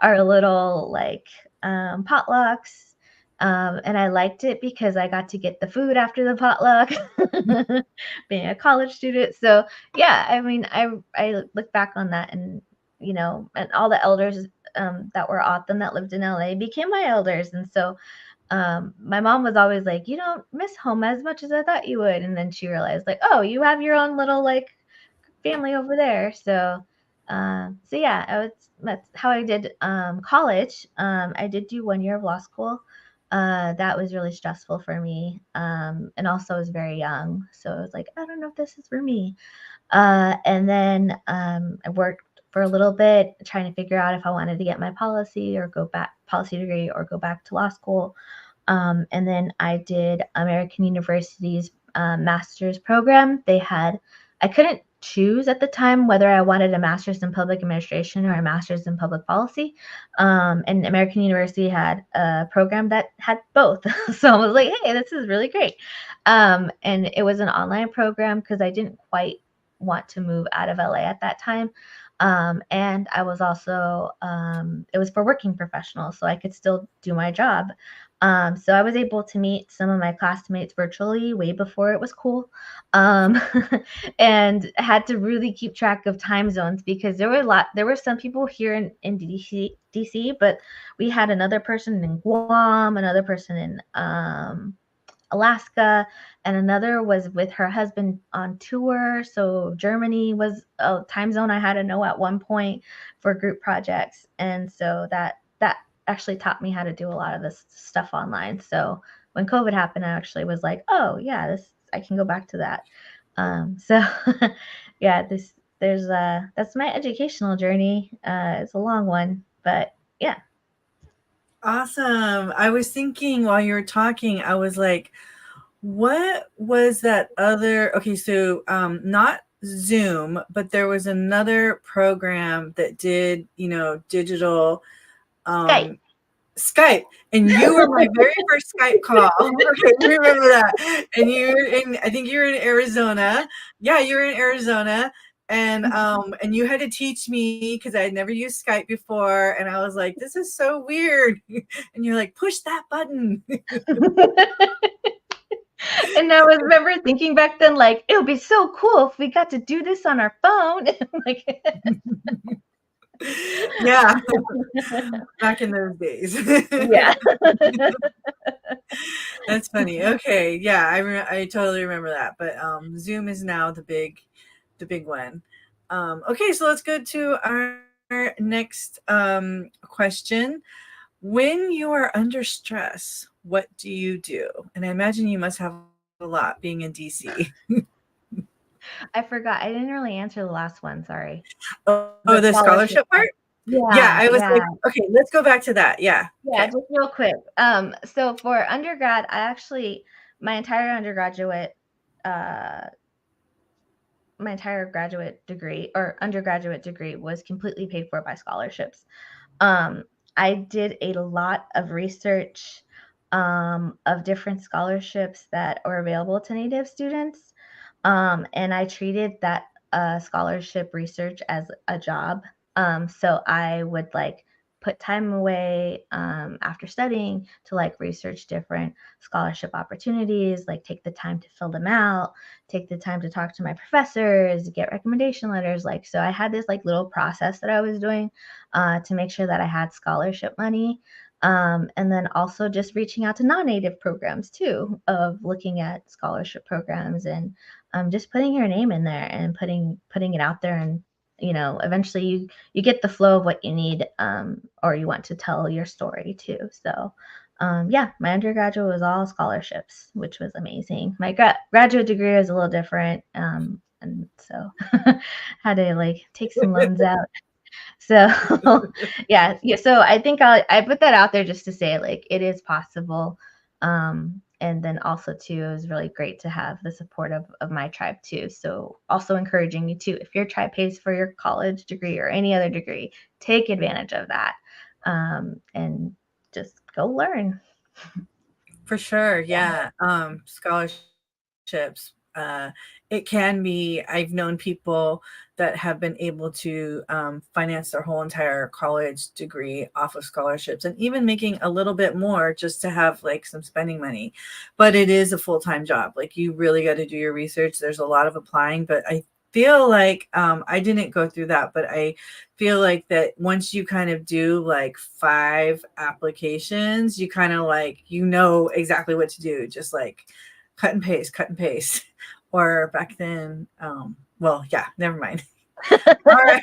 Speaker 3: our little like potlucks. And I liked it because I got to get the food after the potluck, being a college student. So yeah, I mean, I look back on that, and and all the elders that were Autumn that lived in LA became my elders. And so my mom was always like, you don't miss home as much as I thought you would. And then she realized, like, oh, you have your own little like family over there. So yeah, that's how I did college. I did do 1 year of law school. That was really stressful for me. And also I was very young. So I was like, I don't know if this is for me. And then I worked for a little bit trying to figure out if I wanted to get my policy degree or go back to law school. And then I did American University's master's program. I couldn't choose at the time whether I wanted a master's in public administration or a master's in public policy. And American University had a program that had both. So I was like, hey, this is really great. And it was an online program because I didn't quite want to move out of LA at that time. And I was also, it was for working professionals, so I could still do my job. So I was able to meet some of my classmates virtually way before it was cool. And had to really keep track of time zones because there were some people here in DC, but we had another person in Guam, another person in Alaska, and another was with her husband on tour. So Germany was a time zone I had to know at one point for group projects. And so that actually taught me how to do a lot of this stuff online. So when COVID happened, I actually was like, oh yeah, I can go back to that. So yeah, that's my educational journey. It's a long one, but yeah.
Speaker 1: Awesome. I was thinking while you were talking, I was like, what was that other? Okay, so not Zoom, but there was another program that did, digital Skype, and you were my very first Skype call. Okay, remember that. And I think you're in Arizona. Yeah, you're in Arizona. And you had to teach me because I had never used Skype before, and I was like, this is so weird. And you're like, push that button.
Speaker 3: And I remember thinking back then, like, it would be so cool if we got to do this on our phone. Like,
Speaker 1: yeah, back in those days.
Speaker 3: Yeah.
Speaker 1: That's funny. Okay, yeah, I totally remember that. But Zoom is now the big one. Okay, so let's go to our next question. When you are under stress, what do you do? And I imagine you must have a lot being in DC.
Speaker 3: I forgot. I didn't really answer the last one. Sorry.
Speaker 1: Oh, the
Speaker 3: The
Speaker 1: scholarship
Speaker 3: scholarship
Speaker 1: part?
Speaker 3: part.
Speaker 1: Yeah, I
Speaker 3: Yeah,
Speaker 1: was like,
Speaker 3: yeah.
Speaker 1: okay, let's go back to that. Yeah.
Speaker 3: Yeah,
Speaker 1: Okay.
Speaker 3: just real quick. So for undergrad, I actually my entire uh graduate degree or undergraduate degree was completely paid for by scholarships. Um, I did a lot of research of different scholarships that are available to Native students. And I treated that scholarship research as a job. So I would like put time away after studying to like research different scholarship opportunities, like take the time to fill them out, take the time to talk to my professors, get recommendation letters. Like, so I had this like little process that I was doing to make sure that I had scholarship money. And then also just reaching out to non-native programs too, of looking at scholarship programs and just putting your name in there and putting it out there. And eventually you get the flow of what you need, or you want to tell your story too. So yeah, my undergraduate was all scholarships, which was amazing. My graduate degree was a little different, and so had to like take some loans out. So yeah. So I think I put that out there just to say like it is possible. And then also too, it was really great to have the support of my tribe too. So also encouraging you too, if your tribe pays for your college degree or any other degree, take advantage of that, and just go learn.
Speaker 1: For sure. Yeah. Scholarships. It can be, I've known people that have been able to finance their whole entire college degree off of scholarships and even making a little bit more just to have like some spending money. But it is a full-time job. Like you really got to do your research. There's a lot of applying, but I feel like I didn't go through that, but I feel like that once you kind of do like 5 applications, you kind of like, exactly what to do. Just like cut and paste. Or back then, well, yeah, never mind. All right.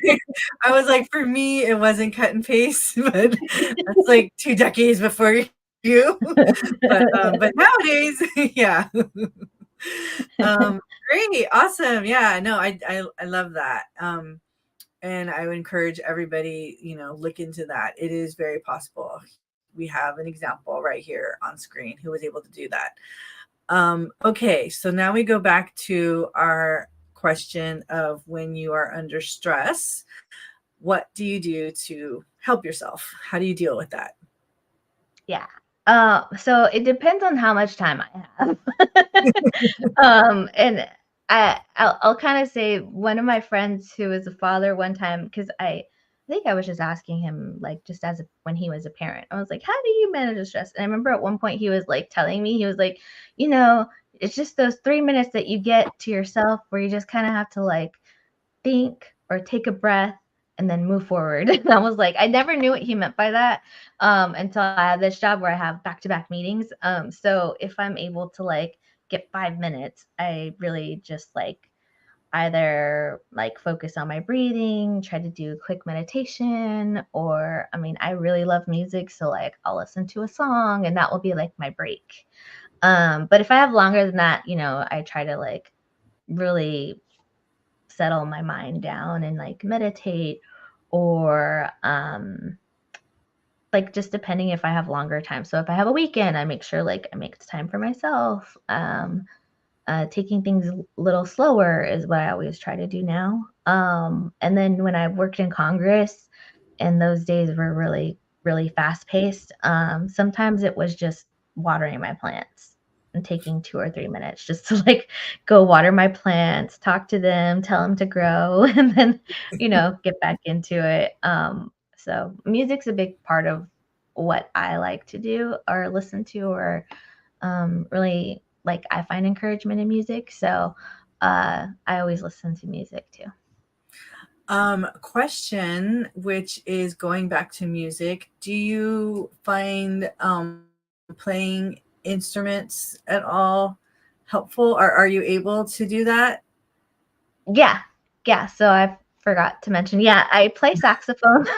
Speaker 1: I was like, for me, it wasn't cut and paste, but that's like 2 decades before you. But nowadays, yeah. Great, awesome. Yeah, no, I love that. And I would encourage everybody, look into that. It is very possible. We have an example right here on screen who was able to do that. Okay, so now we go back to our question of when you are under stress, what do you do to help yourself? How do you deal with that?
Speaker 3: Yeah. So it depends on how much time I have. And I'll kind of say one of my friends who was a father one time, because I think I was just asking him like just as when he was a parent. I was like, how do you manage the stress? And I remember at one point he was like telling me, he was like, it's just those 3 minutes that you get to yourself where you just kind of have to like think or take a breath and then move forward. And I was like, I never knew what he meant by that, until I had this job where I have back-to-back meetings. So if I'm able to like get 5 minutes, I really just like either like focus on my breathing, try to do quick meditation, or I mean, I really love music. So like I'll listen to a song and that will be like my break. But if I have longer than that, I try to like really settle my mind down and like meditate, or like just depending if I have longer time. So if I have a weekend, I make sure like I make time for myself. Taking things a little slower is what I always try to do now. And then when I worked in Congress, and those days were really, really fast paced, sometimes it was just watering my plants and taking 2 or 3 minutes just to like go water my plants, talk to them, tell them to grow, and then, get back into it. So music's a big part of what I like to do or listen to, or really like I find encouragement in music. So I always listen to music too.
Speaker 1: Question, which is going back to music. Do you find playing instruments at all helpful? Or are you able to do that?
Speaker 3: Yeah. Yeah. So I've, forgot to mention. Yeah, I play saxophone. For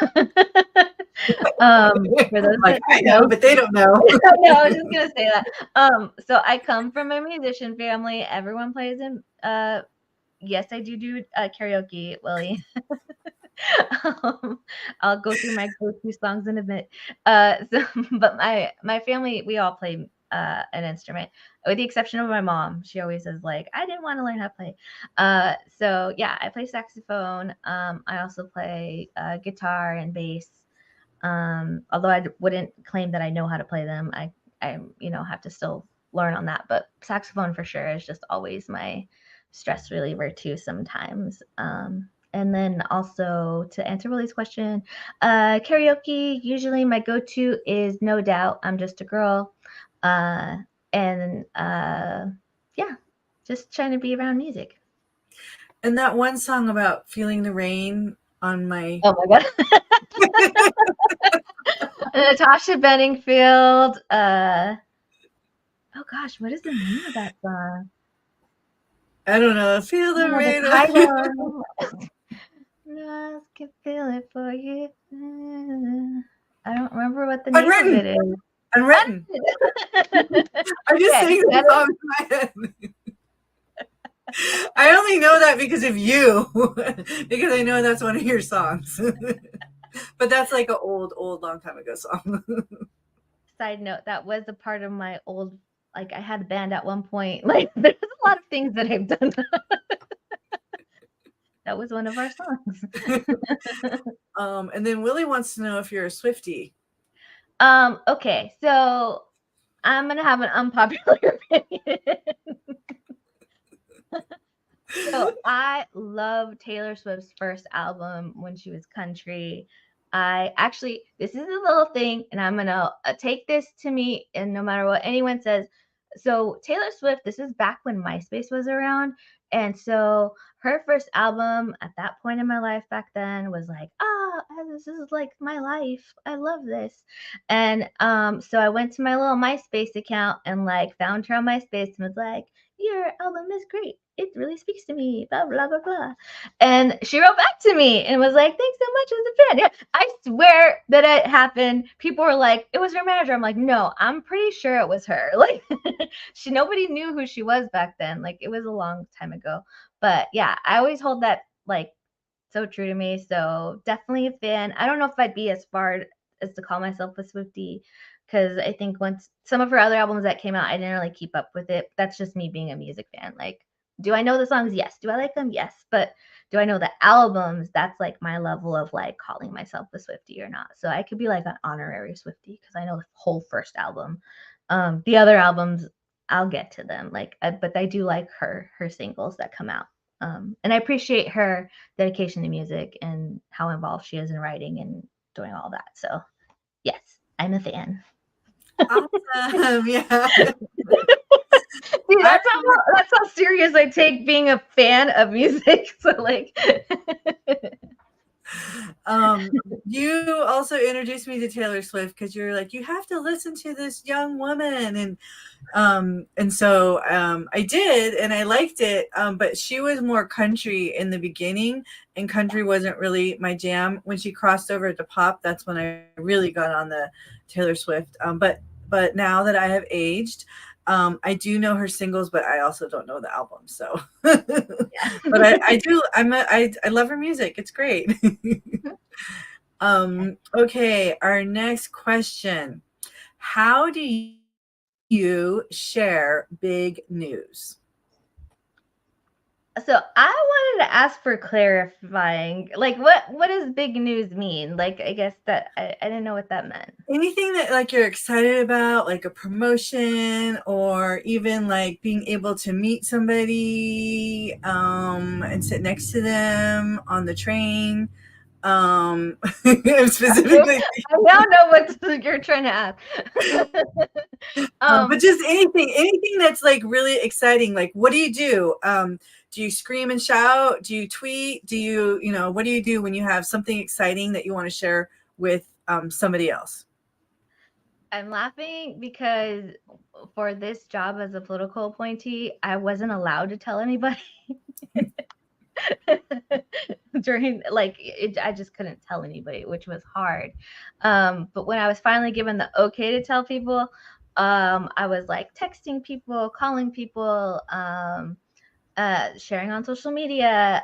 Speaker 3: those
Speaker 1: like,
Speaker 3: that
Speaker 1: I know, but they don't know.
Speaker 3: no, I was just gonna say that. So I come from a musician family. Everyone plays in. Yes, I do karaoke, Willie. I'll go through my go-to songs in a bit. But my family, we all play an instrument, with the exception of my mom. She always says like, I didn't want to learn how to play. So yeah, I play saxophone. I also play guitar and bass. Although I wouldn't claim that I know how to play them. I have to still learn on that. But saxophone for sure is just always my stress reliever too sometimes. And then also to answer Willie's question, karaoke, usually my go-to is No Doubt, I'm Just a Girl. And yeah, just trying to be around music.
Speaker 1: And that one song about feeling the rain on my...
Speaker 3: Oh my God. Natasha Bedingfield. Oh gosh, what is the name of that song?
Speaker 1: I don't know. Feel the rain.
Speaker 3: I can feel it for you. I don't remember what the name of it is.
Speaker 1: Unwritten. I just sang the song in my head. I only know that because of you, because I know that's one of your songs. But that's like an old, long time ago song.
Speaker 3: Side note, that was a part of my old, like I had a band at one point. Like there's a lot of things that I've done. That was one of our songs.
Speaker 1: And then Willie wants to know if you're a Swiftie.
Speaker 3: Okay, so I'm gonna have an unpopular opinion. So I love Taylor Swift's first album when she was country. This is a little thing, and I'm gonna take this to me, and no matter what anyone says. So Taylor Swift, this is back when MySpace was around, and so her first album at that point in my life back then was like, this is like my life. I love this. And so I went to my little MySpace account and like found her on MySpace and was like, your album is great. It really speaks to me, blah, blah, blah, blah. And she wrote back to me and was like, thanks so much as a fan. Yeah, I swear that it happened. People were like, it was her manager. I'm like, no, I'm pretty sure it was her. Like, nobody knew who she was back then. Like, it was a long time ago. But yeah, I always hold that like so true to me. So definitely a fan. I don't know if I'd be as far as to call myself a Swiftie, because I think once some of her other albums that came out, I didn't really keep up with it. That's just me being a music fan. Like, do I know the songs? Yes. Do I like them? Yes. But do I know the albums? That's like my level of like calling myself a Swiftie or not. So I could be like an honorary Swiftie because I know the whole first album. The other albums, I'll get to them. Like, but I do like her singles that come out. And I appreciate her dedication to music and how involved she is in writing and doing all that. So yes, I'm a fan.
Speaker 1: Awesome. Yeah.
Speaker 3: See, that's how serious I take being a fan of music. So like
Speaker 1: you also introduced me to Taylor Swift because you're like, you have to listen to this young woman, and so I did, and I liked it, but she was more country in the beginning, and country wasn't really my jam. When she crossed over to pop, that's when I really got on the Taylor Swift. But now that I have aged, I do know her singles, but I also don't know the album. So,
Speaker 3: yeah.
Speaker 1: But I do. I love her music. It's great. Okay, our next question. How do you share big news?
Speaker 3: So I wanted to ask for clarifying, like what does big news mean? Like I guess that I didn't know what that meant.
Speaker 1: Anything that like you're excited about, like a promotion, or even like being able to meet somebody and sit next to them on the train. Specifically,
Speaker 3: I now know what you're trying to ask.
Speaker 1: but just anything that's like really exciting. Like, what do you do? Do you scream and shout? Do you tweet? Do you, what do you do when you have something exciting that you want to share with somebody else?
Speaker 3: I'm laughing because for this job as a political appointee, I wasn't allowed to tell anybody. during like I just couldn't tell anybody, which was hard. But when I was finally given the okay to tell people, I was like texting people, calling people, sharing on social media,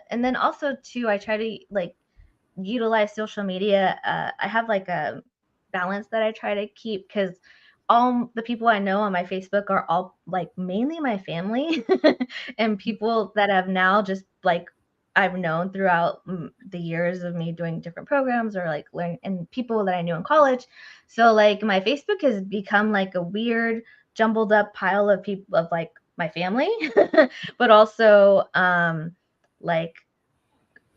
Speaker 3: and then also too, I try to like utilize social media. I have like a balance that I try to keep because all the people I know on my Facebook are all like mainly my family and people that have now just like I've known throughout the years of me doing different programs or like learning and people that I knew in college. So like my Facebook has become like a weird jumbled up pile of people of like my family, but also like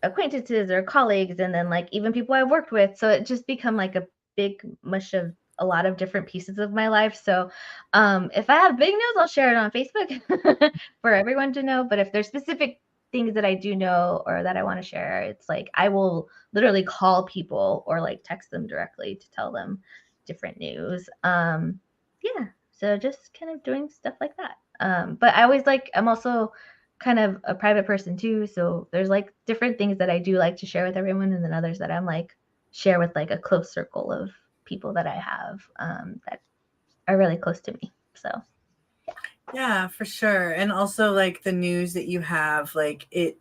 Speaker 3: acquaintances or colleagues and then like even people I've worked with. So it just become like a big mush of a lot of different pieces of my life. So if I have big news, I'll share it on Facebook for everyone to know. But if there's specific things that I do know or that I want to share, it's like I will literally call people or like text them directly to tell them different news. Yeah. So just kind of doing stuff like that. But I always like I'm also kind of a private person too. So there's like different things that I do like to share with everyone, and then others that I'm like share with like a close circle of people that I have that are really close to me. So
Speaker 1: Yeah, for sure. And also like the news that you have, like it,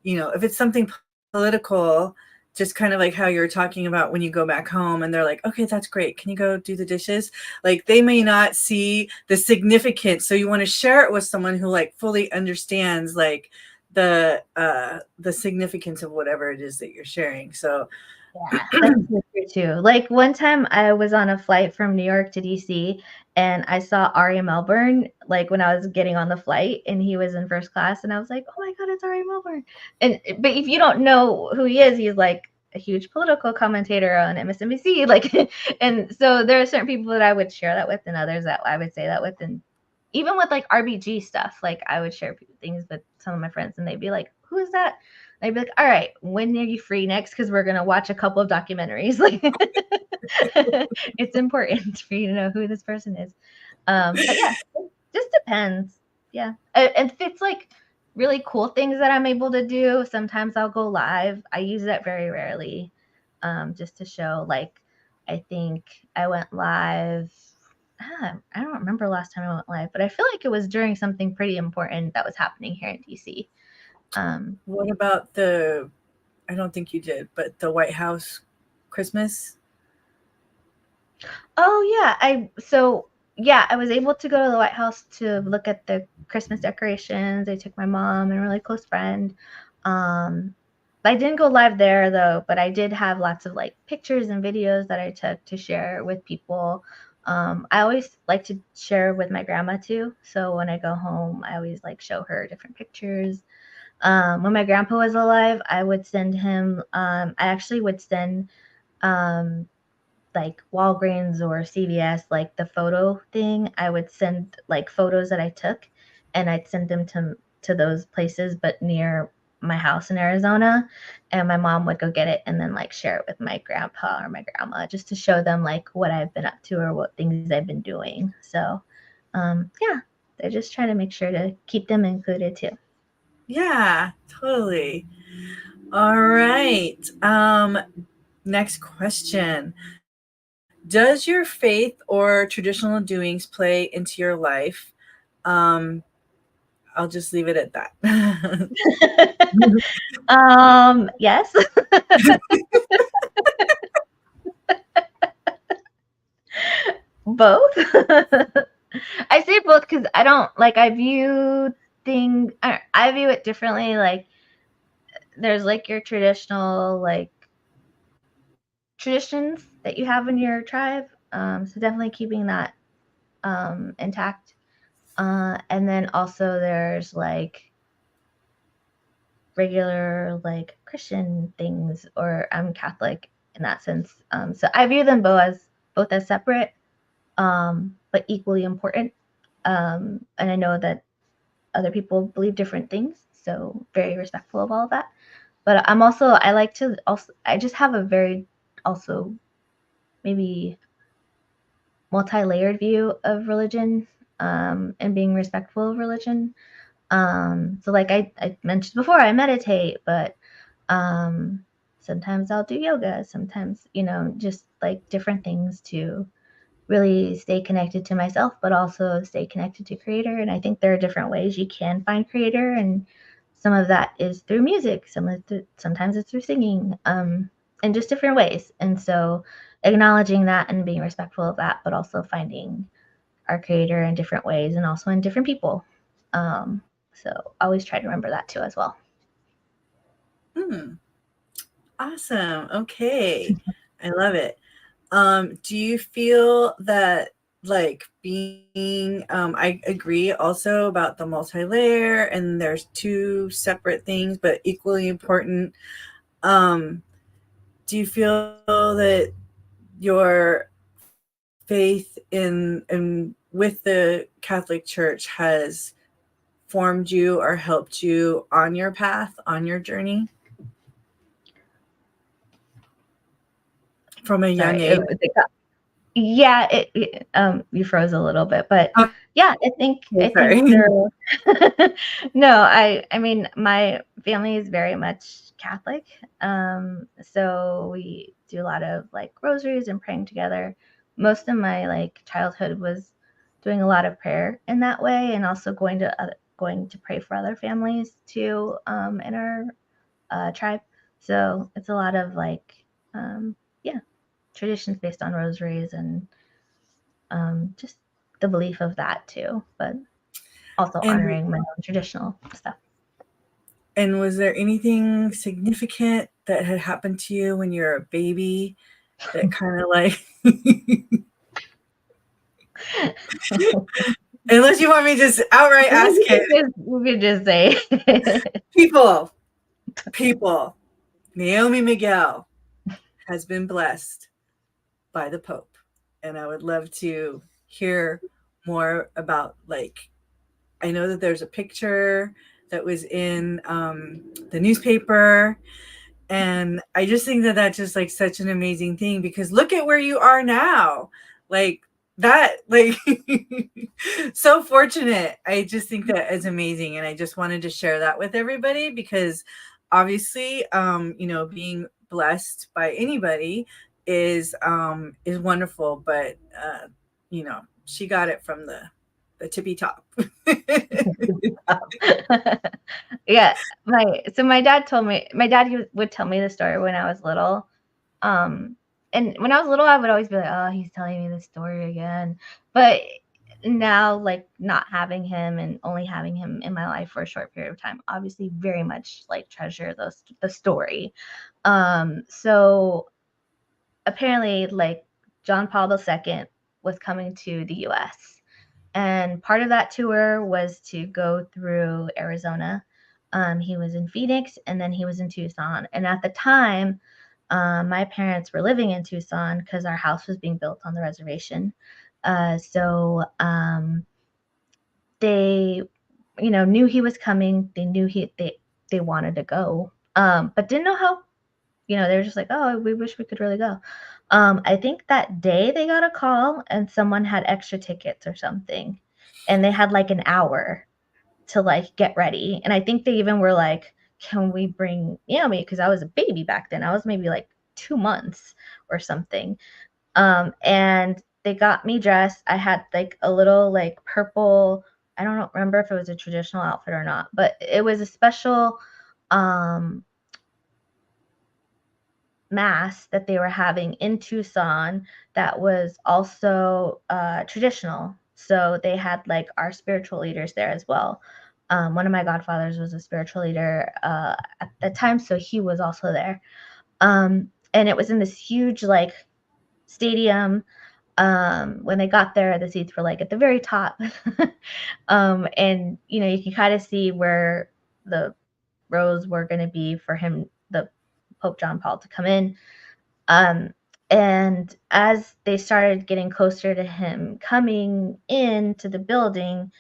Speaker 1: if it's something political, just kind of like how you're talking about when you go back home and they're like, okay, that's great. Can you go do the dishes? Like they may not see the significance. So you want to share it with someone who like fully understands like the significance of whatever it is that you're sharing. So
Speaker 3: yeah, that's true too. Like one time I was on a flight from New York to DC and I saw Ari Melbourne like when I was getting on the flight and he was in first class and I was like, "Oh my god, it's Ari Melbourne." And but if you don't know who he is, he's like a huge political commentator on MSNBC like and so there are certain people that I would share that with and others that I would say that with and even with like RBG stuff, like I would share things with some of my friends and they'd be like, "Who is that?" And I'd be like, "All right, when are you free next? Because we're gonna watch a couple of documentaries. Like, it's important for you to know who this person is." But yeah, it just depends. Yeah, and if it's like really cool things that I'm able to do, sometimes I'll go live. I use that very rarely, just to show. Like, I think I went live. I don't remember last time I went live, but I feel like it was during something pretty important that was happening here in DC.
Speaker 1: what about I don't think you did, but the White House Christmas?
Speaker 3: Oh yeah, I was able to go to the White House to look at the Christmas decorations. I took my mom and a really close friend. I didn't go live there though, but I did have lots of like pictures and videos that I took to share with people. I always like to share with my grandma too. So when I go home, I always like show her different pictures. When my grandpa was alive, I would send him. I actually would send like Walgreens or CVS, like the photo thing. I would send like photos that I took, and I'd send them to those places, but near my house in Arizona. And my mom would go get it and then like share it with my grandpa or my grandma, just to show them like what I've been up to or what things I've been doing. So, yeah, they're just trying to make sure to keep them included too.
Speaker 1: Yeah, totally. All right. Next question. Does your faith or traditional doings play into your life? Um, I'll just leave it at that.
Speaker 3: Yes. Both. I say both because I don't like I view things I view it differently. Like there's like your traditional like traditions that you have in your tribe. So definitely keeping that intact. And then also there's like regular like Christian things, or I'm Catholic in that sense. So I view them both as separate, but equally important. And I know that other people believe different things, so very respectful of all of that. But I like to also I just have a very also maybe multi-layered view of religion, and being respectful of religion. So like I mentioned before, I meditate, but sometimes I'll do yoga, sometimes, just like different things to really stay connected to myself, but also stay connected to creator. And I think there are different ways you can find creator, and some of that is through music, sometimes it's through singing, in just different ways. And so acknowledging that and being respectful of that, but also finding our creator in different ways and also in different people. So always try to remember that too as well.
Speaker 1: Awesome. Okay. I love it. Do you feel that like being I agree also about the multi-layer, and there's two separate things but equally important. Do you feel that your faith in with the Catholic Church has formed you or helped you on your path, on your journey from a young age?
Speaker 3: Yeah, you froze a little bit, but
Speaker 1: Oh,
Speaker 3: yeah, I think
Speaker 1: sorry.
Speaker 3: there. No, I mean, my family is very much Catholic, so we do a lot of like rosaries and praying together. Most of my like childhood was doing a lot of prayer in that way, and also going to pray for other families too, in our tribe. So it's a lot of like, yeah, traditions based on rosaries and just the belief of that too, but also
Speaker 1: And
Speaker 3: honoring my own traditional stuff.
Speaker 1: and was there anything significant that had happened to you when you were a baby that kind of like unless you want me to just outright ask it.
Speaker 3: We could just say
Speaker 1: People, Naomi Miguel has been blessed by the Pope. And I would love to hear more about, like, I know that there's a picture that was in the newspaper. And I just think that that's just like such an amazing thing, because look at where you are now. Like that, like so fortunate. I just think that is amazing. And I just wanted to share that with everybody, because obviously, being blessed by anybody is wonderful, but she got it from the tippy top.
Speaker 3: Yeah, my dad told me, would tell me the story when I was little. And when I was little, I would always be like, oh, he's telling me this story again. But now, like, not having him and only having him in my life for a short period of time, obviously very much like treasure the story. So apparently, like, John Paul II was coming to the US, and part of that tour was to go through Arizona. He was in Phoenix, and then he was in Tucson. And at the time, my parents were living in Tucson because our house was being built on the reservation. So they, knew he was coming. They knew they wanted to go, but didn't know how. They were just like, oh, we wish we could really go. I think that day they got a call and someone had extra tickets or something, and they had like an hour to like get ready. And I think they even were like, can we bring me? Because I was a baby back then. I was maybe like 2 months or something. And they got me dressed. I had like a little like purple, I don't remember if it was a traditional outfit or not, but it was a special mass that they were having in Tucson that was also traditional. So they had like our spiritual leaders there as well. One of my godfathers was a spiritual leader at the time, so he was also there. And it was in this huge like stadium. When they got there, the seats were like at the very top. And you can kind of see where the rows were going to be for him, the Pope John Paul, to come in. And as they started getting closer to him coming into the building,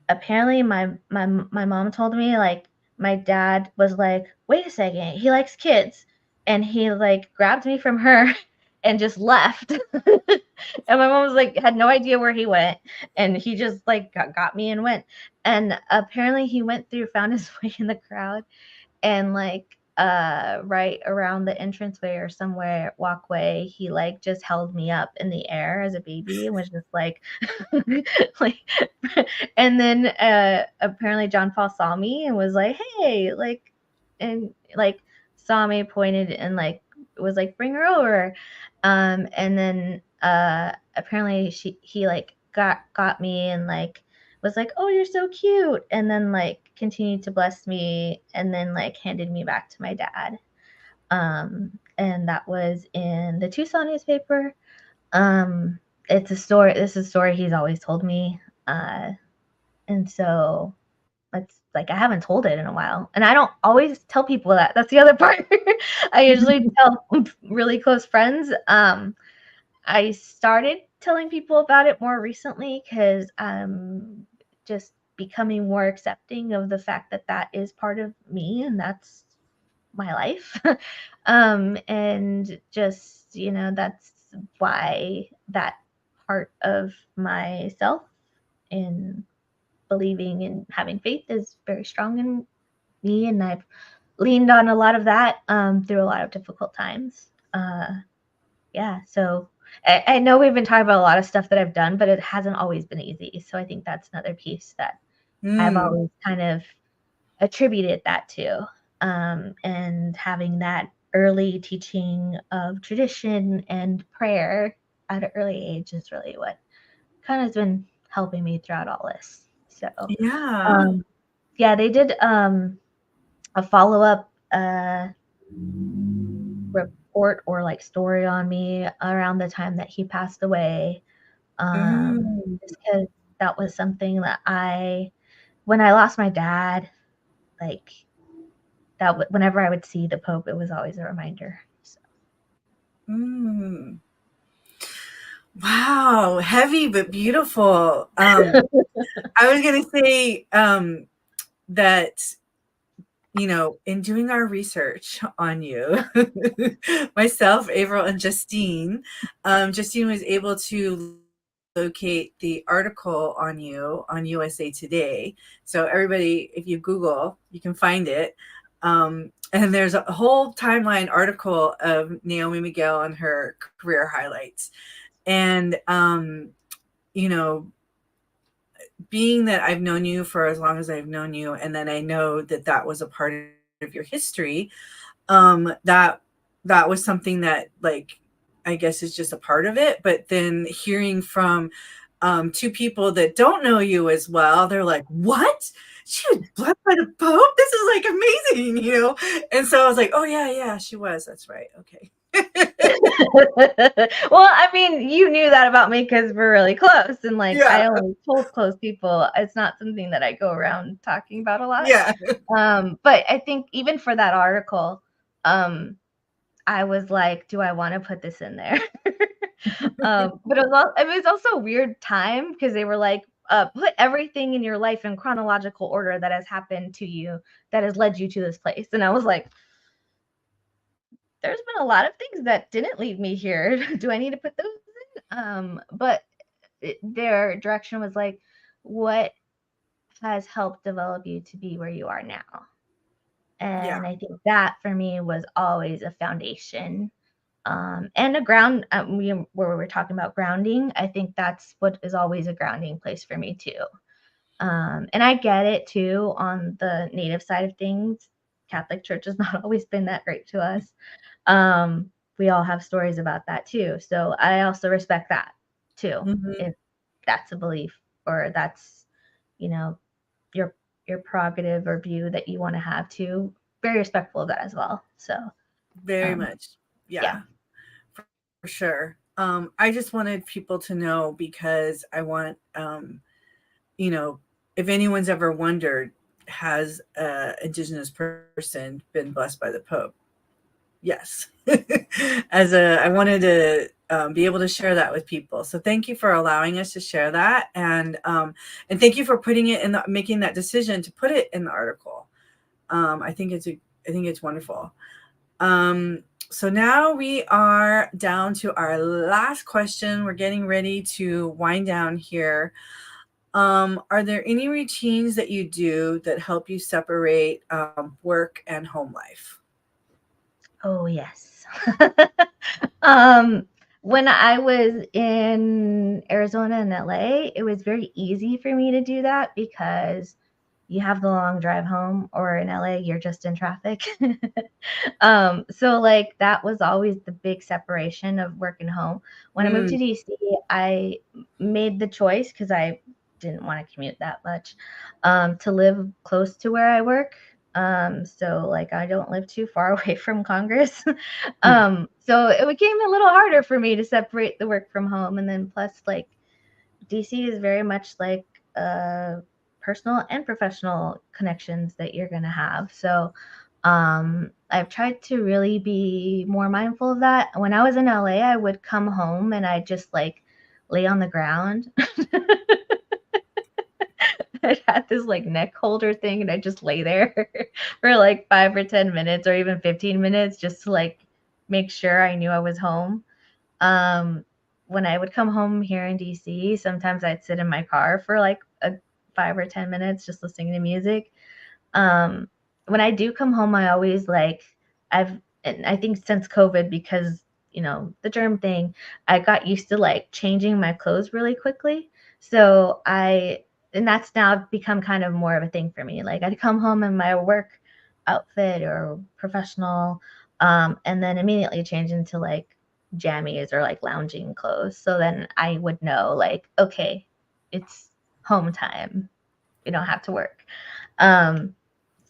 Speaker 3: apparently my mom told me, like, my dad was like, wait a second, he likes kids. And he like grabbed me from her and just left. And my mom was like, had no idea where he went. And he just like got me and went. And apparently he went through, found his way in the crowd, and like right around the entranceway or somewhere walkway, he like just held me up in the air as a baby and was just like like and then apparently John Paul saw me and was like, hey, like, and like saw me, pointed, and like was like, bring her over. And then apparently he like got me and like was like, oh, you're so cute, and then like continued to bless me, and then like handed me back to my dad. And that was in the Tucson newspaper. It's a story. This is a story he's always told me. And so it's like I haven't told it in a while, and I don't always tell people that. That's the other part. I usually tell really close friends. I started telling people about it more recently because I'm just becoming more accepting of the fact that that is part of me and that's my life. And just, that's why that part of myself in believing and having faith is very strong in me. And I've leaned on a lot of that through a lot of difficult times. Yeah, so I know we've been talking about a lot of stuff that I've done, but it hasn't always been easy. So I think that's another piece that I've always kind of attributed that to. And having that early teaching of tradition and prayer at an early age is really what kind of has been helping me throughout all this. So
Speaker 1: Yeah.
Speaker 3: yeah, they did a follow-up report or like story on me around the time that he passed away. Just because that was something that when I lost my dad, like that, whenever I would see the Pope, it was always a reminder. So.
Speaker 1: Wow, heavy but beautiful. I was gonna say that, in doing our research on you, myself, Avril, and Justine was able to locate the article on you on USA Today. So everybody, if you Google, you can find it. And there's a whole timeline article of Naomi Miguel and her career highlights. And, being that I've known you for as long as I've known you, and then I know that that was a part of your history, that was something that, like, I guess is just a part of it. But then hearing from two people that don't know you as well, they're like, what? She was blessed by the Pope? This is like amazing, And so I was like, oh yeah, she was. That's right. Okay.
Speaker 3: Well, I mean, you knew that about me because we're really close, and like I only told close people. It's not something that I go around talking about a lot.
Speaker 1: Yeah.
Speaker 3: But I think even for that article, I was like, do I want to put this in there? But it was also a weird time because they were like, put everything in your life in chronological order that has happened to you that has led you to this place. And I was like, there's been a lot of things that didn't lead me here. Do I need to put those in? But their direction was like, what has helped develop you to be where you are now? And I think that for me was always a foundation. And a ground, where we were talking about grounding, I think that's what is always a grounding place for me too. And I get it too on the Native side of things. Catholic Church has not always been that great to us. We all have stories about that too. So I also respect that too. If that's a belief or that's, your prerogative or view that you want to have too, very respectful of that as well. So
Speaker 1: very much. Yeah. For sure. I just wanted people to know because I want, if anyone's ever wondered, has an Indigenous person been blessed by the Pope? Yes. I wanted to be able to share that with people. So thank you for allowing us to share that, and thank you for putting it in making that decision to put it in the article. I think it's wonderful. So now we are down to our last question. We're getting ready to wind down here. Are there any routines that you do that help you separate work and home life?
Speaker 3: Oh, yes. um, when I was in Arizona and LA, it was very easy for me to do that because you have the long drive home, or in LA, you're just in traffic. So like that was always the big separation of work and home. When I moved
Speaker 1: Mm,
Speaker 3: to DC, I made the choice because I didn't want to commute that much, to live close to where I work. So like I don't live too far away from Congress.
Speaker 1: mm,
Speaker 3: So it became a little harder for me to separate the work from home. And then plus like DC is very much like personal and professional connections that you're going to have. So I've tried to really be more mindful of that. When I was in LA, I would come home and I just like lay on the ground. I had this like neck holder thing and I just lay there for like 5 or 10 minutes or even 15 minutes just to like make sure I knew I was home. Um, when I would come home here in DC, sometimes I'd sit in my car for like a 5 or 10 minutes just listening to music. Um, when I do come home, I always like and I think since COVID, because the germ thing, I got used to like changing my clothes really quickly. So and that's now become kind of more of a thing for me. Like I'd come home in my work outfit or professional, and then immediately change into like jammies or like lounging clothes. So then I would know like, okay, it's home time. We don't have to work. Um,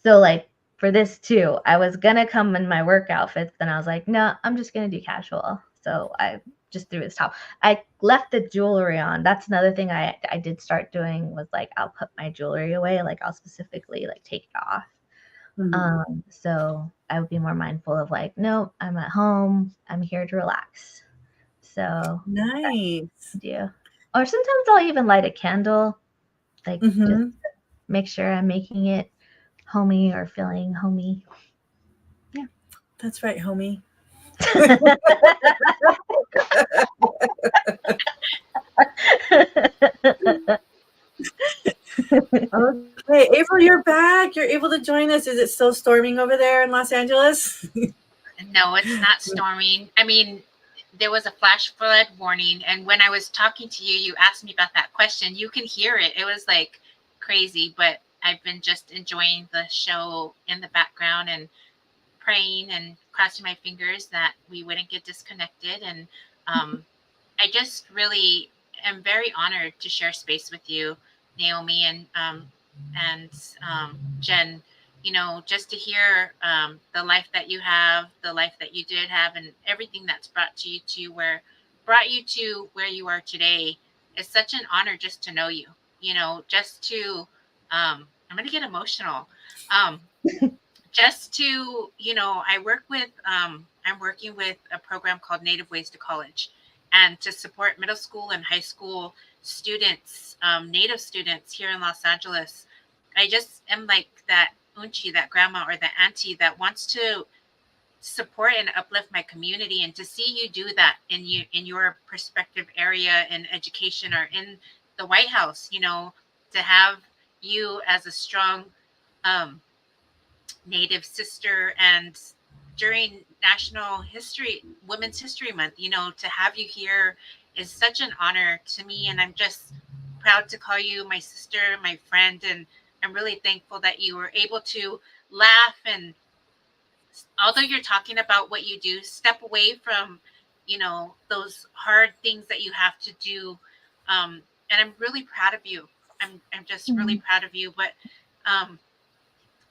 Speaker 3: so like for this too, I was gonna come in my work outfits, then I was like, no, I'm just gonna do casual. So I just threw this top. I left the jewelry on. That's another thing I did start doing was like I'll put my jewelry away. Like I'll specifically like take it off.
Speaker 1: mhm.
Speaker 3: So I would be more mindful of like, no, I'm at home. I'm here to relax. So that's
Speaker 1: Nice.
Speaker 3: what I do. Or sometimes I'll even light a candle, like just
Speaker 1: Hmm.
Speaker 3: make sure I'm making it homey or feeling homey. Yeah.
Speaker 1: That's right, homie. Okay, April, you're back. You're able to join us. Is it still storming over there in Los Angeles?
Speaker 2: No, it's not storming. I mean, there was a flash flood warning, and when I was talking to you, you asked me about that question. You can hear it. It was like crazy, but I've been just enjoying the show in the background and praying and crossing my fingers that we wouldn't get disconnected. And I just really am very honored to share space with you, Naomi, and Jen. You know, just to hear the life that you have, the life that you did have, and everything that's brought you to where you are today. It's such an honor just to know you. You know, just to I'm gonna get emotional. Um, just to I'm working with a program called Native Ways to College, and to support middle school and high school students, native students here in Los Angeles. I just am like that unchi, that grandma or the auntie that wants to support and uplift my community, and to see you do that in your perspective area in education or in the White House, to have you as a strong um, Native sister, and during National History Women's History Month, to have you here is such an honor to me, and I'm just proud to call you my sister, my friend, and I'm really thankful that you were able to laugh, and although you're talking about what you do, step away from those hard things that you have to do. And I'm really proud of you. I'm just really
Speaker 3: Mhm.
Speaker 2: proud of you. But um,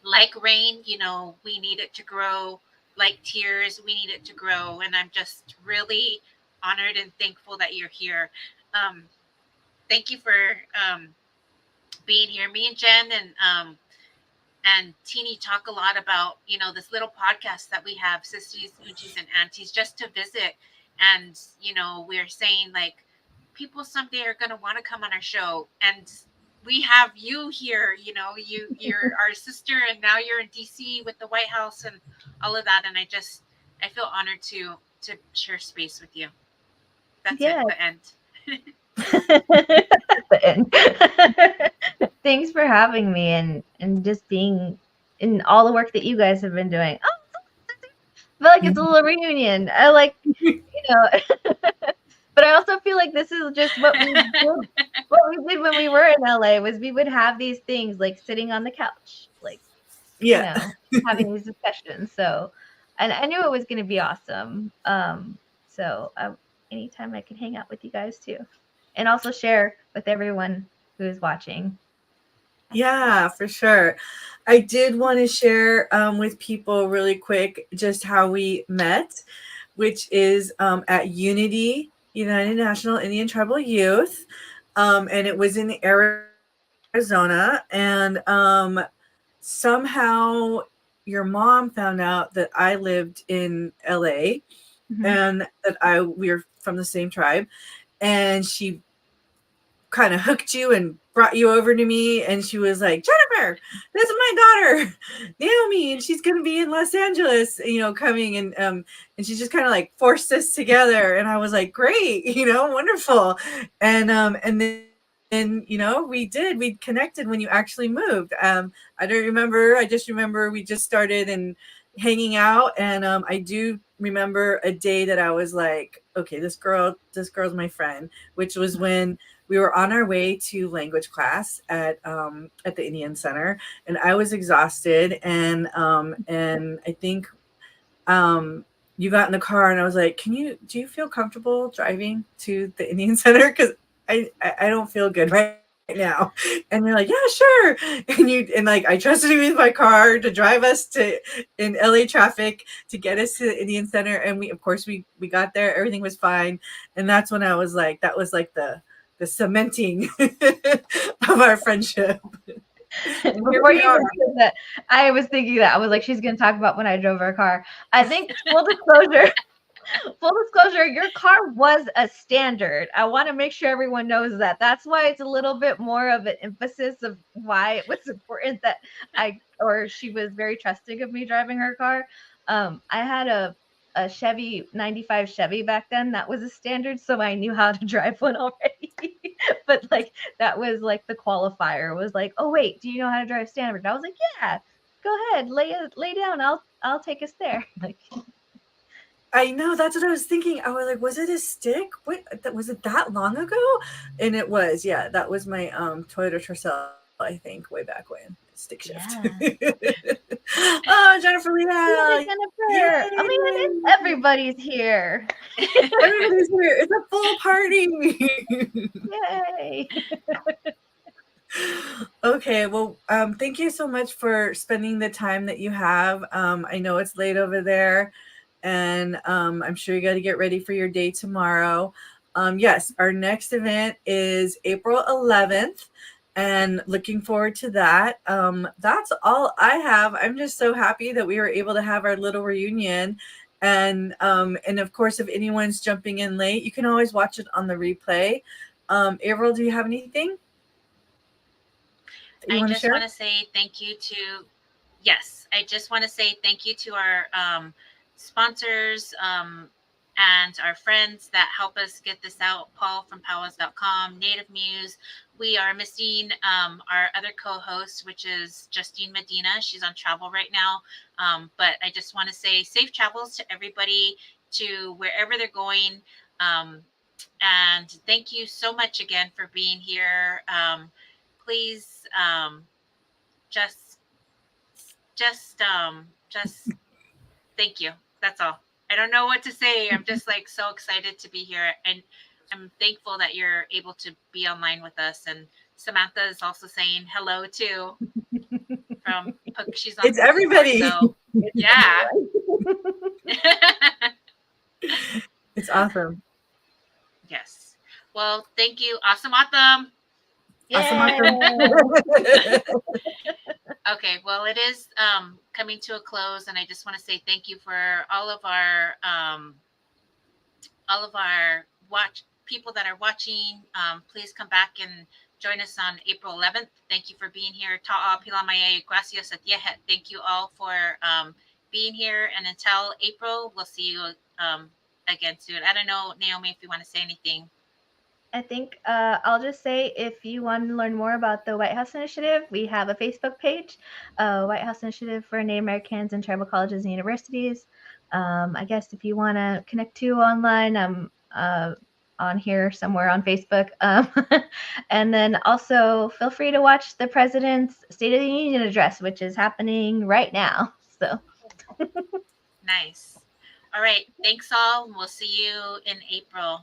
Speaker 2: like rain, we need it to grow. Like tears, we need it to grow. And I'm just really honored and thankful that you're here. Um, Thank you for um, being here. Me and Jen and Teeny talk a lot about, this little podcast that we have, Sisters, Unchies, and Aunties, just to visit. And, we're saying like people someday are going to want to come on our show. And we have you here, you're our sister, and now you're in DC with the White House and all of that. And I feel honored to share space with you. That's it.
Speaker 3: Yeah.
Speaker 2: The end.
Speaker 3: The end. Thanks for having me and just being in all the work that you guys have been doing. Oh, I feel like it's a little reunion. I like, but I also feel like this is just what we did. What we did when we were in LA was we would have these things like sitting on the couch, like
Speaker 1: Yeah.
Speaker 3: having these discussions. So, and I knew it was going to be awesome. So anytime I can hang out with you guys too, and also share with everyone who is watching.
Speaker 1: Yeah, for sure. I did want to share with people really quick just how we met, which is at Unity United National Indian Tribal Youth. And it was in Arizona. And somehow your mom found out that I lived in LA
Speaker 3: Mm-hmm.
Speaker 1: and that we were from the same tribe. And she kind of hooked you and brought you over to me, and she was like, Jennifer, this is my daughter Naomi, and she's going to be in Los Angeles, coming, and she just kind of like forced us together, and I was like, great, wonderful. And then we connected when you actually moved. I don't remember, I just remember we just started and hanging out, and I do remember a day that I was like, okay, this girl's my friend, which was when we were on our way to language class at the Indian Center, and I was exhausted, and I think you got in the car, and I was like, do you feel comfortable driving to the Indian Center? Because I don't feel good right now. And you're like, yeah, sure. And like, I trusted you with my car to drive us in LA traffic to get us to the Indian Center. And of course we got there, everything was fine. And that's when I was like, that was like the cementing of our friendship. Here
Speaker 3: Before
Speaker 1: we
Speaker 3: you
Speaker 1: are.
Speaker 3: even said that, I was thinking that I was like, she's going to talk about when I drove her car. I think full disclosure, your car was a standard. I want to make sure everyone knows that. That's why it's a little bit more of an emphasis of why it was important that she was very trusting of me driving her car. I had a Chevy 95 Chevy back then. That was a standard, so I knew how to drive one already. But like that was like the qualifier was like, oh wait, do you know how to drive standard? And I was like, yeah, go ahead, lay down. I'll take us there. Like
Speaker 1: I know, that's what I was thinking. I was like, was it a stick? What, was it that long ago? And it was, yeah, that was my Toyota Tercel, I think, way back when. Stick shift.
Speaker 3: yeah.
Speaker 1: Oh, Jennifer Leal.
Speaker 3: Yay,
Speaker 1: Yay.
Speaker 3: Jennifer. I mean, everybody's here.
Speaker 1: Everybody's here. It's a full party.
Speaker 3: Yay.
Speaker 1: Okay, well, thank you so much for spending the time that you have. I know it's late over there, and I'm sure you got to get ready for your day tomorrow. Yes, our next event is April 11th, and looking forward to that. That's all I have. I'm just so happy that we were able to have our little reunion. And of course, if anyone's jumping in late, you can always watch it on the replay. April, do you have anything that you
Speaker 2: I
Speaker 1: want to
Speaker 2: just
Speaker 1: share?
Speaker 2: want to say thank you to, yes, I just want to say thank you to our sponsors and our friends that help us get this out. Paul from PowWows.com, Native Muse. We are missing our other co-host, which is Justine Medina. She's on travel right now. But I just want to say safe travels to everybody to wherever they're going. Um, and thank you so much again for being here. Please just just thank you. That's all. I don't know what to say. I'm just like so excited to be here, and I'm thankful that you're able to be online with us. And Samantha is also saying hello too from she's on
Speaker 1: It's
Speaker 2: Discord.
Speaker 1: everybody.
Speaker 2: So yeah.
Speaker 1: It's awesome.
Speaker 2: Yes. Well, thank you. Awesome, awesome.
Speaker 1: Awesome,
Speaker 3: Yay.
Speaker 1: awesome.
Speaker 2: Okay, well, it is coming to a close, and I just want to say thank you for all of our watch people that are watching. Please come back and join us on April 11th. Thank you for being here. Ta'a Pilamaya Gracias at Yehet. Thank you all for being here. And until April, we'll see you again soon. I don't know, Naomi, if you want to say anything.
Speaker 3: I think I'll just say if you want to learn more about the White House Initiative, we have a Facebook page, White House Initiative for Native Americans and Tribal Colleges and Universities. I guess if you want to connect to online, I'm on here somewhere on Facebook. And then also feel free to watch the President's State of the Union address, which is happening right now. So
Speaker 2: Nice. All right. Thanks all. We'll see you in April.